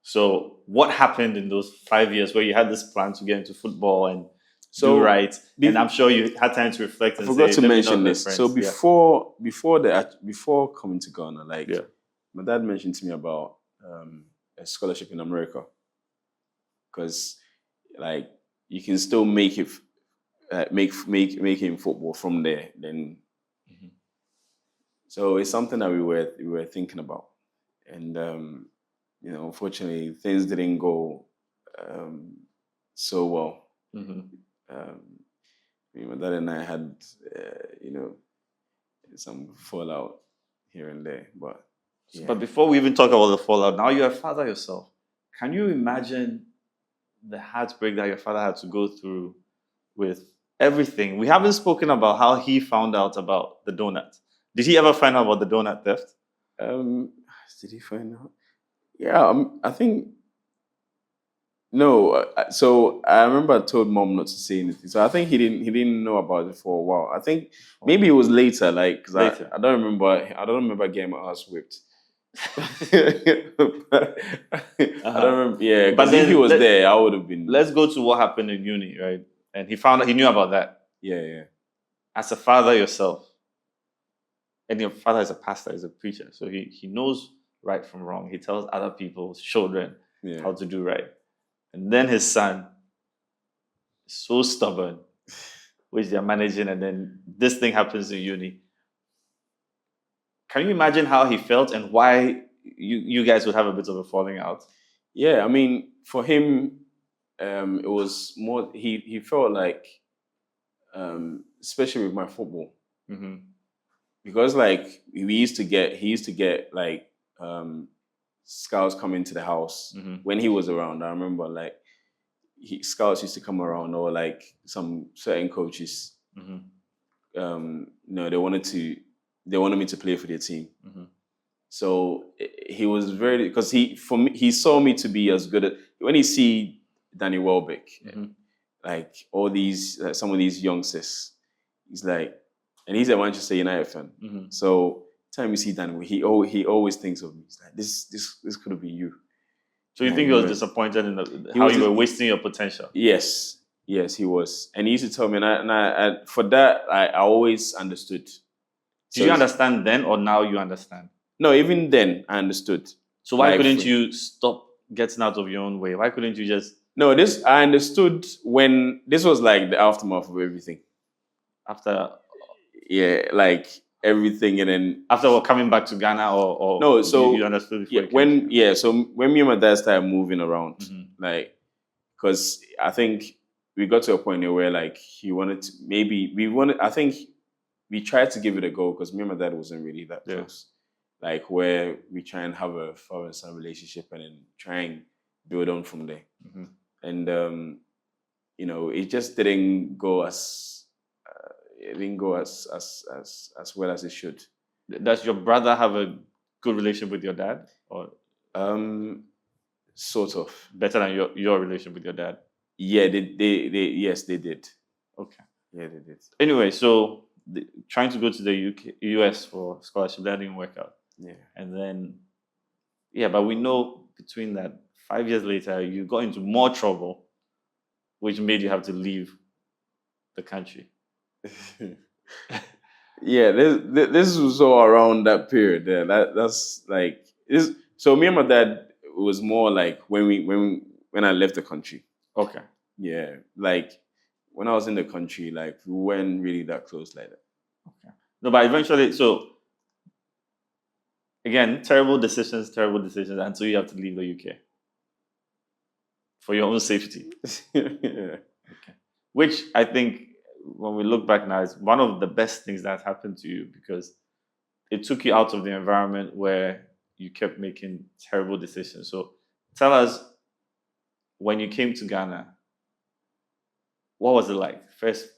So what happened in those 5 years where you had this plan to get into football and do right? And I'm sure you had time to reflect and I forgot say, to mention this. So before coming to Ghana, like my dad mentioned to me about a scholarship in America, because like you can still make it make it in football from there. Then so it's something that we were thinking about, and unfortunately things didn't go so well. My dad and I had some fallout here and there, but. Yeah. But before we even talk about the fallout, now you're a father yourself. Can you imagine the heartbreak that your father had to go through with everything? We haven't spoken about how he found out about the donut. Did he ever find out about the donut theft? Did he find out? Yeah, I think. No, so I remember I told mom not to say anything. So I think he didn't know about it for a while. I think maybe it was later, like because I don't remember getting my ass whipped. I don't remember. Yeah, but if he was there, I would have been. Let's go to what happened in uni, right? And he knew about that. Yeah. As a father yourself, and your father is a pastor, is a preacher, so he knows right from wrong. He tells other people's children how to do right. and then his son is so stubborn, which they're managing, and then this thing happens in uni. Can you imagine how he felt and why you guys would have a bit of a falling out? Yeah, I mean, for him, it was more. He felt like, especially with my football, because like he used to get like scouts coming to the house when he was around. I remember like scouts used to come around, or like some certain coaches. They wanted me to play for their team. So he was very, because he saw me to be as good as, when he see Danny Welbeck, like all these some of these youngsters, he's like, and he's a Manchester United fan. So time you see Danny, he always thinks of me. He's like, this could have been you. So you think he was disappointed in how you were wasting your potential? Yes, he was, and he used to tell me, and I for that I always understood. Did you understand then, or now you understand? No, even then I understood. So why couldn't you stop getting out of your own way? Why couldn't you just? No, this I understood when this was like the aftermath of everything. After, yeah, like everything, and then after we're coming back to Ghana, or no, so you understood so when me and my dad started moving around, like, because I think we got to a point where like he wanted to, I think we tried to give it a go, because me and my dad wasn't really that close. Like where we try and have a father and son relationship, and then try and build on from there. And it just didn't go as well as it should. Does your brother have a good relationship with your dad, or sort of better than your relationship with your dad? Yeah, yes, they did. Okay. Yeah, they did. Anyway, so trying to go to the US for scholarship, that didn't work out. Yeah. And then, but we know between that, 5 years later, you got into more trouble, which made you have to leave the country. Yeah, this was all around that period there. That's like this. So me and my dad, it was more like when I left the country. Okay. Yeah, like when I was in the country, like we weren't really that close like that. Okay. No, but eventually, so again, terrible decisions until you have to leave the UK for your own safety. Yeah. Okay. Which I think, when we look back now, is one of the best things that happened to you, because it took you out of the environment where you kept making terrible decisions. So tell us, when you came to Ghana, what was it like? First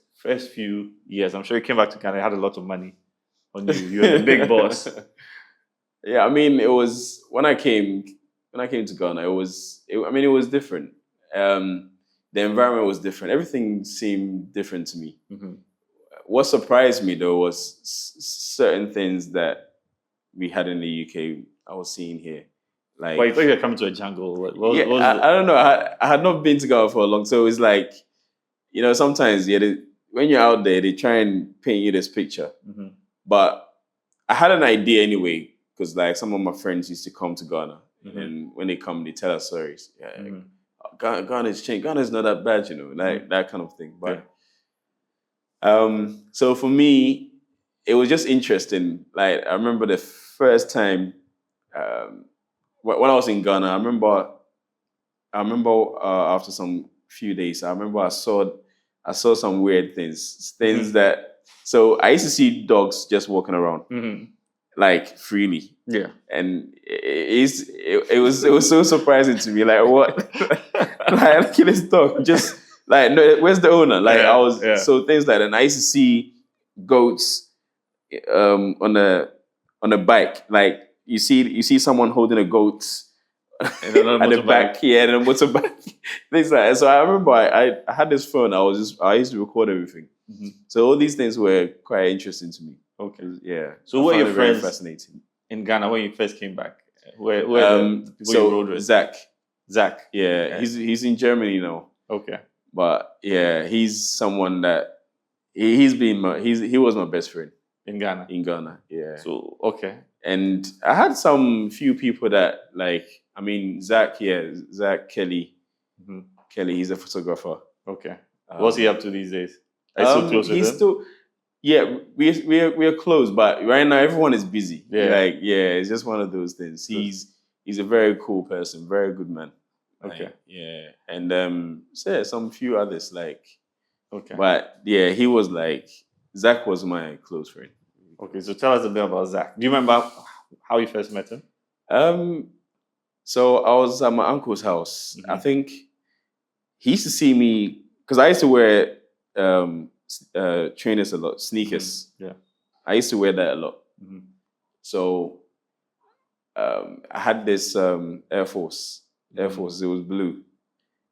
few years. I'm sure you came back to Ghana, you had a lot of money on you. You were the big boss. Yeah, I mean, it was when I came to Ghana, it was different. The environment was different. Everything seemed different to me. What surprised me though was certain things that we had in the UK, I was seeing here. Like, well, you thought you were coming to a jungle. I don't know. I had not been to Ghana for long, so it's like, sometimes when you're out there, they try and paint you this picture. But I had an idea anyway, because like some of my friends used to come to Ghana, and when they come, they tell us stories. Ghana's changed. Ghana's not that bad, like that kind of thing. But so for me, it was just interesting. Like I remember the first time when I was in Ghana. I remember after some few days, I remember I saw some weird things that. So I used to see dogs just walking around. Like freely, and it was so surprising to me. Like, what? Like, look at this dog. Just like, no, where's the owner? Like, so things like that. And I used to see goats on a bike. Like, you see someone holding a goat at the back, and a motorbike. Things like that. So I remember I had this phone. I used to record everything. So all these things were quite interesting to me. Okay. Yeah. So who were your friends fascinating in Ghana when you first came back? Where the people you rode with? Zach. Yeah. Okay. He's in Germany now. Okay. But yeah, he's someone that he was my best friend in Ghana. Yeah. So okay. And I had some few people that, like, I mean, Zach Kelly, Kelly, he's a photographer. Okay. What's he up to these days? Are you still close with he's him? still, yeah, we're close, but right now everyone is busy. Like, it's just one of those things. He's a very cool person, very good man. Okay. Yeah, and some few others like. Okay. But yeah, he was like, Zach was my close friend. Okay, so tell us a bit about Zach. Do you remember how you first met him? So I was at my uncle's house. I think he used to see me because I used to wear trainers a lot, sneakers. Yeah, I used to wear that a lot. So I had this Air Force. It was blue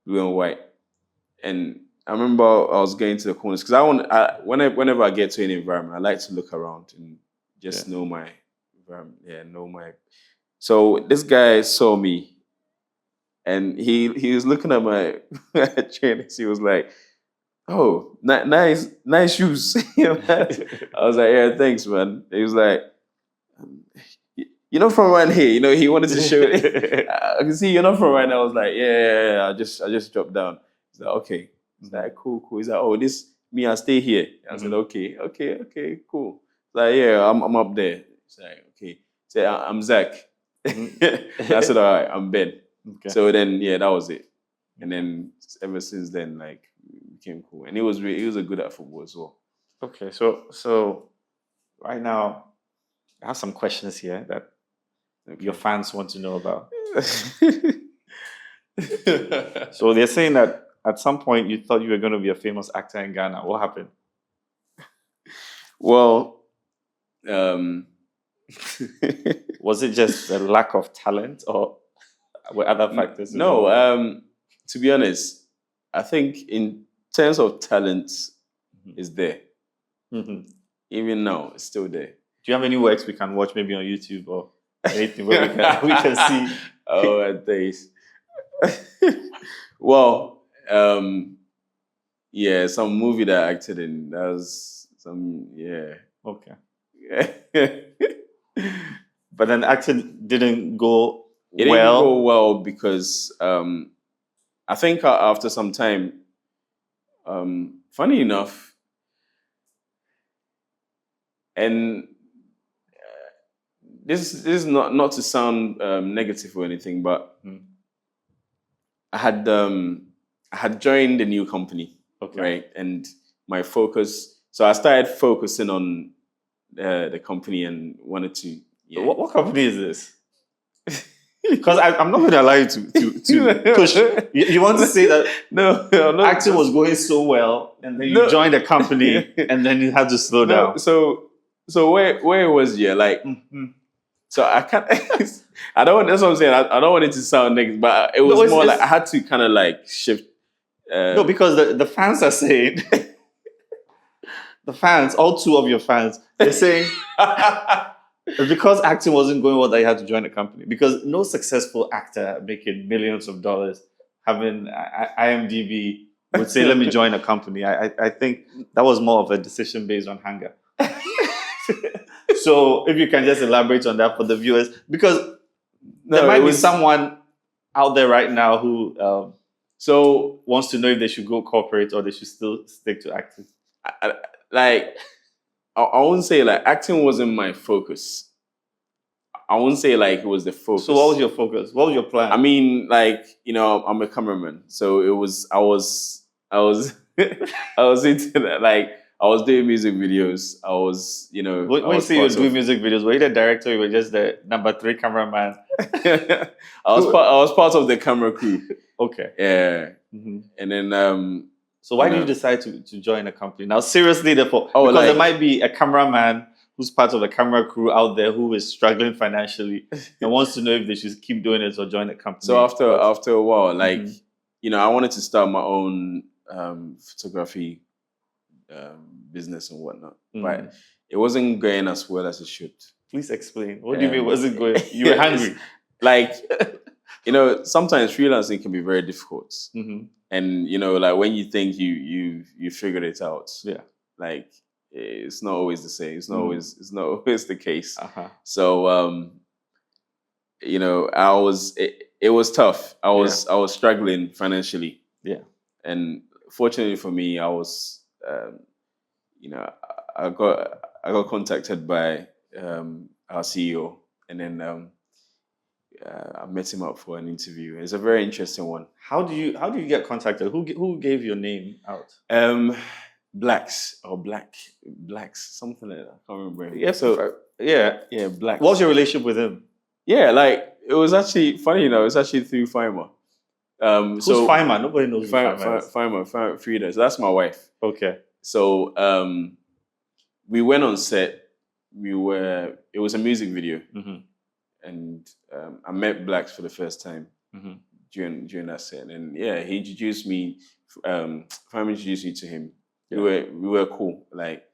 and white, and I remember I was going to the corners because whenever I get to any environment, I like to look around and just know my environment. Yeah, know my. So this guy saw me, and he was looking at my trainers. He was like, "Oh, nice shoes." I was like, "Yeah, thanks, man." He was like, "You're not from around here." He wanted to show it. I can see you're not from around. I was like, "Yeah." I just dropped down. He's like, "Okay." He's like, cool. He's like, "Oh, this me, I stay here." I said, "Okay, cool." He's like, "Yeah, I'm up there." He's like, "Okay." He said, "I'm Zach." I said, "All right, I'm Ben." Okay. So then, that was it. And then ever since then, like, we became cool. And he was a good at football as well. Okay, so right now, I have some questions here that your fans want to know about. So they're saying that at some point you thought you were going to be a famous actor in Ghana. What happened? Well, was it just a lack of talent, or were other factors? No, to be honest, I think in terms of talent, it's there. Even now, it's still there. Do you have any works we can watch, maybe on YouTube or anything where we can see? Oh, days. Well, some movie that I acted in. That was some, Okay. But then acting didn't go well. It didn't go well because I think after some time, funny enough, and this is not to sound negative or anything, but I had joined a new company, right? And my focus, so I started focusing on the company and wanted to. Yeah. What company is this? Because I'm not going to allow you to push. You want to say that acting was going so well, and then you joined a company, and then you had to slow down. So where it was, like. So I can't. I don't. That's what I'm saying. I don't want it to sound negative, but it was more like I had to kind of like shift. No, because the fans are saying, the fans, all two of your fans, they're saying because acting wasn't going well that you had to join a company. Because no successful actor making millions of dollars, having IMDb would say, "Let me join a company." I think that was more of a decision based on hunger. So if you can just elaborate on that for the viewers, because there might be someone out there right now who wants to know if they should go corporate or they should still stick to acting. I wouldn't say like acting wasn't my focus. I wouldn't say like it was the focus. So what was your focus? What was your plan? I mean, like, I'm a cameraman, so I was I was into that. Like, I was doing music videos. I was, When you say you were doing music videos, were you the director or you were just the number 3 cameraman? I was part of the camera crew. Okay. Yeah. And then so why did you decide to join a company? Now seriously, because there might be a cameraman who's part of the camera crew out there who is struggling financially and wants to know if they should keep doing it or join a company. So after a while, like, I wanted to start my own photography business and whatnot, but it wasn't going as well as it should. Please explain. What do you mean wasn't going? You were hungry. Like, sometimes freelancing can be very difficult, and like when you think you figured it out, like it's not always the same. It's not always the case. So I was it was tough. I was struggling financially. Yeah. And fortunately for me, I was, I got contacted by our CEO, and then I met him up for an interview. It's a very interesting one. How do you get contacted? Who gave your name out? Blacks, something like that. I can't remember. Yeah. So yeah, Blacks. What's your relationship with him? Yeah, like it was actually funny. It was actually through Fima. Who's Fima? Nobody knows who Fima, Frida. So that's my wife. Okay. So we went on set. It was a music video, and I met Blacks for the first time during that set. And he introduced me. Fima introduced me to him. Yeah. We were cool. Like,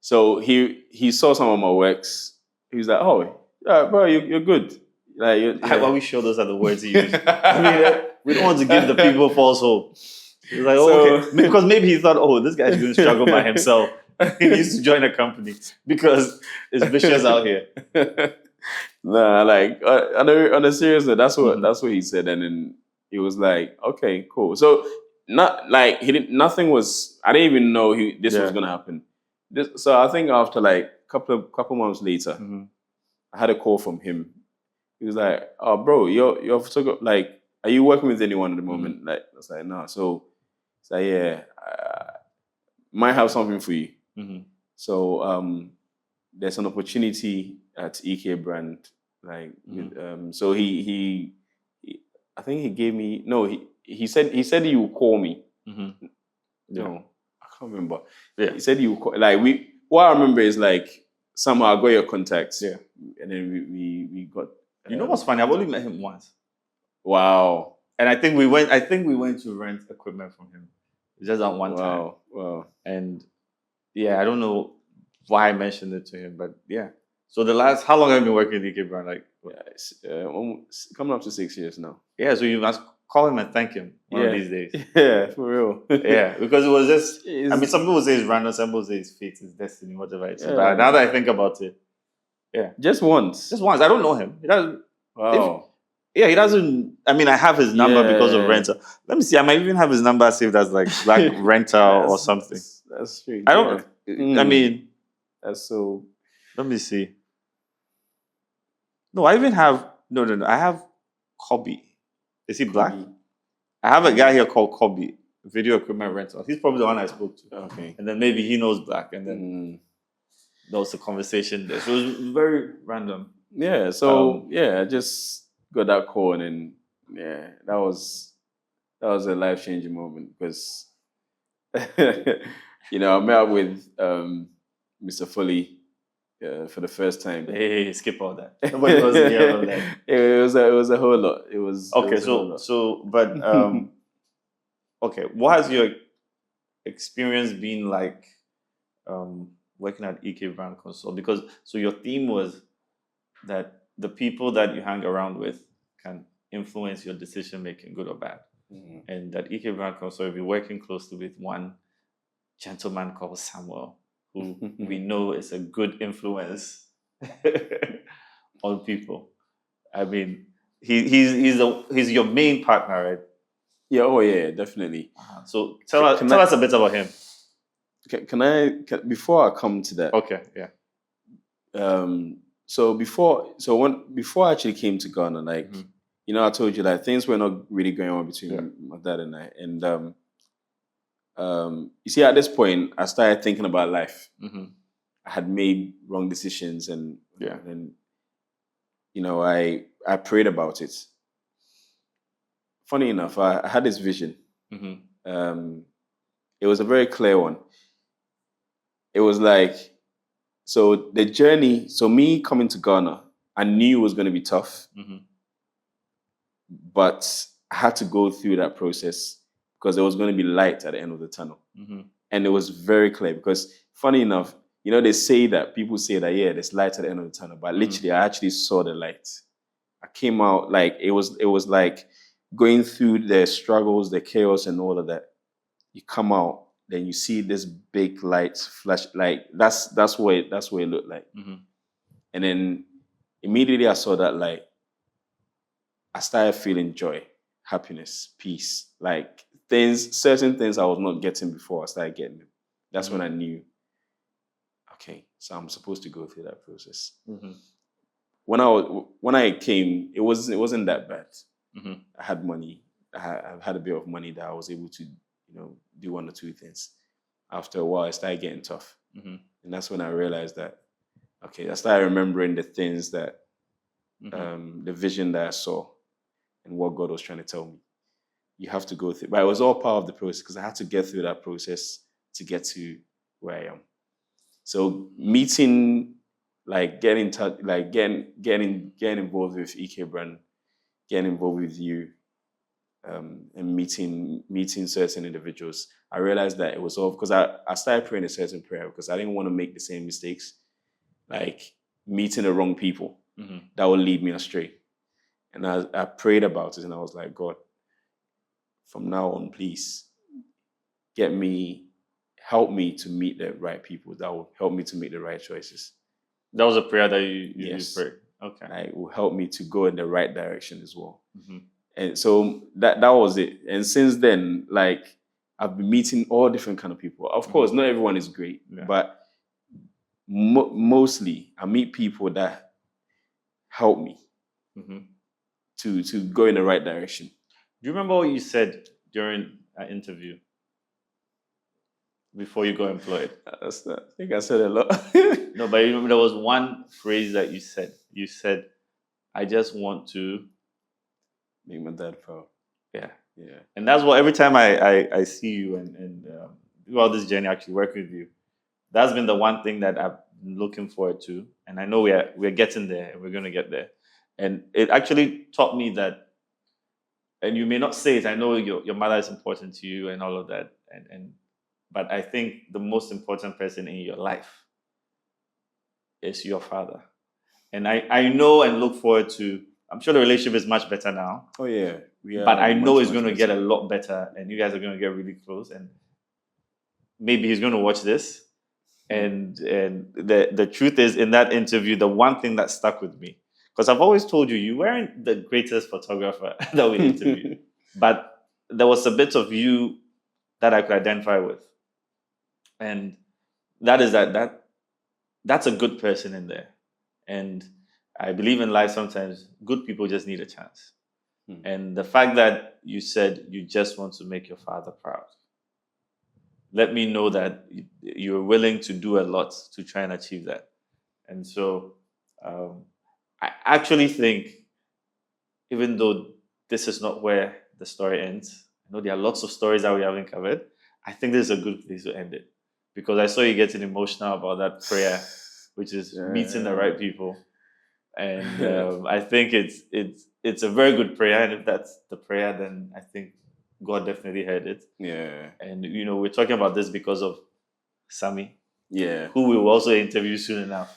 so he saw some of my works. He was like, "Oh, yeah, bro, you're good." Like, why we sure those are the words he used? I mean, we don't want to give the people false hope. He's like, okay, because maybe he thought, oh, this guy's going to struggle by himself. He needs to join a company because it's vicious out here. Nah, like on a serious note, that's what he said, and then he was like, okay, cool. So not like nothing was. I didn't even know this was gonna happen. So I think after like couple months later, I had a call from him. He was like, "Oh, bro, you're photographer. Like, are you working with anyone at the moment?" Like, I was like, "No." So it's like, "Yeah, might have something for you." So there's an opportunity at EK Brand. Like, so he I think he gave me he said he would call me. No, I can't remember. Yeah, he said he would call. Like what I remember is like somehow I got your contacts. Yeah, and then we got. You know what's funny? I've only met him once. Wow. And I think we went to rent equipment from him. Just that one time. Wow. And I don't know why I mentioned it to him, but yeah. So how long have you been working at EK Brand? Like, it's almost coming up to 6 years now. Yeah, so you must call him and thank him one of these days. Yeah, for real. Yeah, because it was just, I mean, some people say it's random, some people say it's fate, it's destiny, whatever it is. But now that I think about it, Just once. I don't know him. He doesn't. Wow. He doesn't. I mean, I have his number because of rental. Let me see. I might even have his number saved as like Black Rental or something. That's true. I don't. I mean, that's so. Let me see. No, I even have. No. I have Kobe. Is he Black? I have a guy here called Kobe, Video Equipment Rental. He's probably the one I spoke to. Okay. And then maybe he knows Black, and then. There was a conversation there. So it was very random. Yeah. So I just got that call, and then that was a life-changing moment because I met up with Mr. Foley for the first time. Hey, skip all that. Nobody was here on that. It was a whole lot. It was okay. Okay. What has your experience been like? Working at EK Brand Consult, because your theme was that the people that you hang around with can influence your decision making, good or bad, and that EK Brand Consult will be working closely with one gentleman called Samuel, who we know is a good influence on people. I mean, he's your main partner, right? Yeah. Oh yeah, definitely. So tell us a bit about him. Can I before I come to that? Okay, yeah. So before I actually came to Ghana, like I told you that things were not really going on between my dad and I, and you see, at this point, I started thinking about life. I had made wrong decisions, and I prayed about it. Funny enough, I had this vision. It was a very clear one. It was like, so the journey, so me coming to Ghana, I knew it was going to be tough, but I had to go through that process because there was going to be light at the end of the tunnel. And it was very clear because, funny enough, people say that, there's light at the end of the tunnel, but literally I actually saw the light. I came out, like, it was like going through the struggles, the chaos and all of that. You come out, then you see this big light flash, like that's what it looked like. And then immediately I saw that light. I started feeling joy, happiness, peace, like certain things I was not getting before. I started getting them. That's when I knew, okay, so I'm supposed to go through that process. When I came, it wasn't that bad. I had money. I had a bit of money that I was able to, do one or two things. After a while, it started getting tough, and that's when I realized that, okay, I started remembering the things that, the vision that I saw, and what God was trying to tell me. You have to go through, but it was all part of the process because I had to get through that process to get to where I am. So meeting, like getting in touch, like getting involved with EK Brand, getting involved with you, and meeting certain individuals, I realized that it was all because I started praying a certain prayer because I didn't want to make the same mistakes, like meeting the wrong people that will lead me astray. And I prayed about it, and I was like, God, from now on, please help me to meet the right people that will help me to make the right choices. That was a prayer that you prayed. Okay. Like, will help me to go in the right direction as well. And so that was it. And since then, like, I've been meeting all different kind of people. Of course, not everyone is great, but mostly I meet people that help me to go in the right direction. Do you remember what you said during an interview before you got employed? I think I said a lot. No, but you remember there was one phrase that you said. You said, I just want to make my dad proud. Yeah. And that's what every time I see you and throughout this journey, actually working with you, that's been the one thing that I've been looking forward to. And I know we're getting there and we're going to get there. And it actually taught me that, and you may not say it, I know your mother is important to you and all of that. But I think the most important person in your life is your father. And I know and look forward to, I'm sure the relationship is much better now. Oh, yeah. But I know it's going to get a lot better and you guys are going to get really close. And maybe he's going to watch this. And the truth is, in that interview, the one thing that stuck with me, because I've always told you, you weren't the greatest photographer that we interviewed. But there was a bit of you that I could identify with. And that is that's a good person in there. And I believe in life sometimes good people just need a chance. And the fact that you said you just want to make your father proud, let me know that you're willing to do a lot to try and achieve that. And so I actually think, even though this is not where the story ends, I know there are lots of stories that we haven't covered, I think this is a good place to end it. Because I saw you getting emotional about that prayer, which is meeting the right people. And I think it's a very good prayer. And if that's the prayer, then I think God definitely heard it. Yeah. And, we're talking about this because of Sammy. Yeah. Who we will also interview soon enough.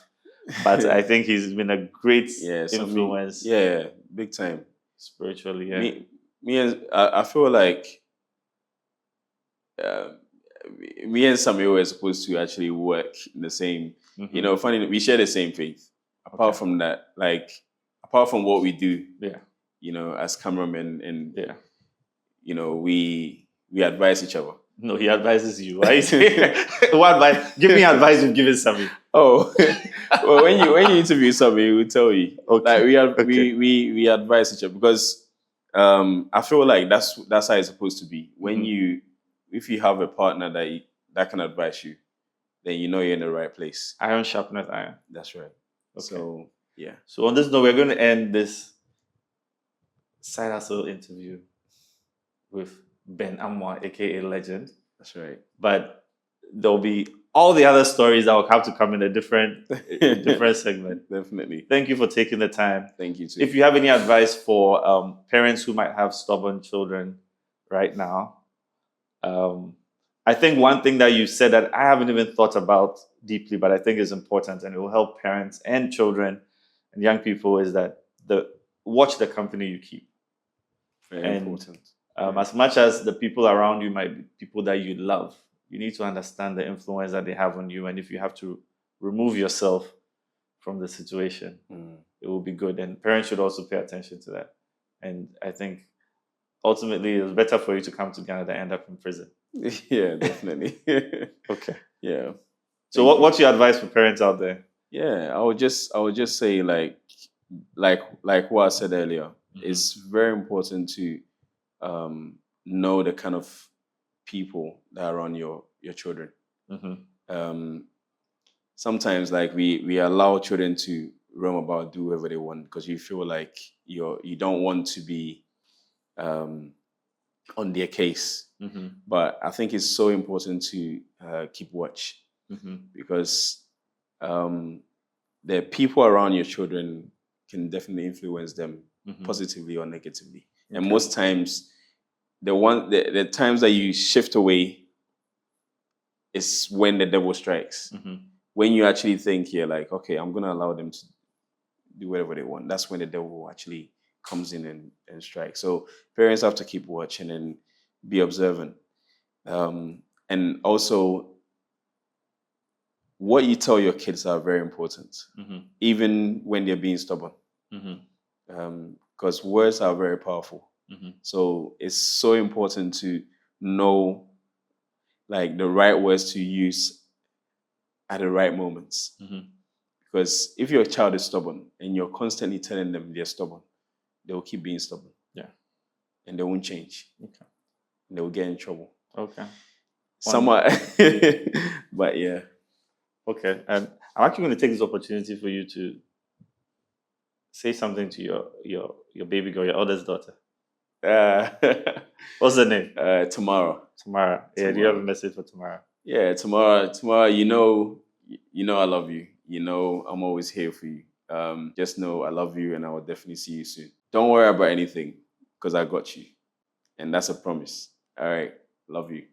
But I think he's been a great influence. Yeah, big time. Spiritually, yeah. Me and I feel like me and Sammy were supposed to actually work in the same, funny, we share the same faith. Apart from that, like, apart from what we do, as cameramen and, we advise each other. No, he advises you. Why? What advice? Give me advice you've given Sammy. Oh, well, when you interview somebody, we will tell you. Okay. Like we advise each other because I feel like that's how it's supposed to be. When if you have a partner that can advise you, then you're in the right place. Iron sharpeneth iron. That's right. Okay. So yeah. So on this note, we're going to end this SydeHassle interview with Ben Amoah, aka Legend. That's right. But there'll be all the other stories that will have to come in a different segment. Definitely. Thank you for taking the time. Thank you too. If you have any advice for parents who might have stubborn children right now, I think one thing that you said that I haven't even thought about deeply, but I think is important and it will help parents and children and young people is that watch the company you keep. Very important. As much as the people around you might be people that you love, you need to understand the influence that they have on you. And if you have to remove yourself from the situation, it will be good. And parents should also pay attention to that. And I think ultimately it was better for you to come to Ghana than end up in prison. Yeah, definitely. Okay. Yeah. So what's your advice for parents out there? Yeah, I would just say like what I said earlier. It's very important to know the kind of people that are around your children. Sometimes like we allow children to roam about, do whatever they want because you feel like you don't want to be on their case. But I think it's so important to keep watch because the people around your children can definitely influence them positively or negatively. Okay. And most times, the times that you shift away is when the devil strikes. When you actually think, yeah, like, okay, I'm going to allow them to do whatever they want. That's when the devil actually comes in and strikes. So parents have to keep watching and be observant. And also, what you tell your kids are very important, even when they're being stubborn. Because words are very powerful. So it's so important to know like the right words to use at the right moments. Because if your child is stubborn and you're constantly telling them they're stubborn, they will keep being stubborn. Yeah. And they won't change. Okay. And they will get in trouble. Okay. Somewhat. But yeah. Okay. And I'm actually going to take this opportunity for you to say something to your baby girl, your oldest daughter. What's her name? Tomorrow. Tamara. Yeah, do you have a message for Tamara? Yeah, tomorrow, you know I love you. You know I'm always here for you. Just know I love you and I will definitely see you soon. Don't worry about anything because I got you. And that's a promise. All right. Love you.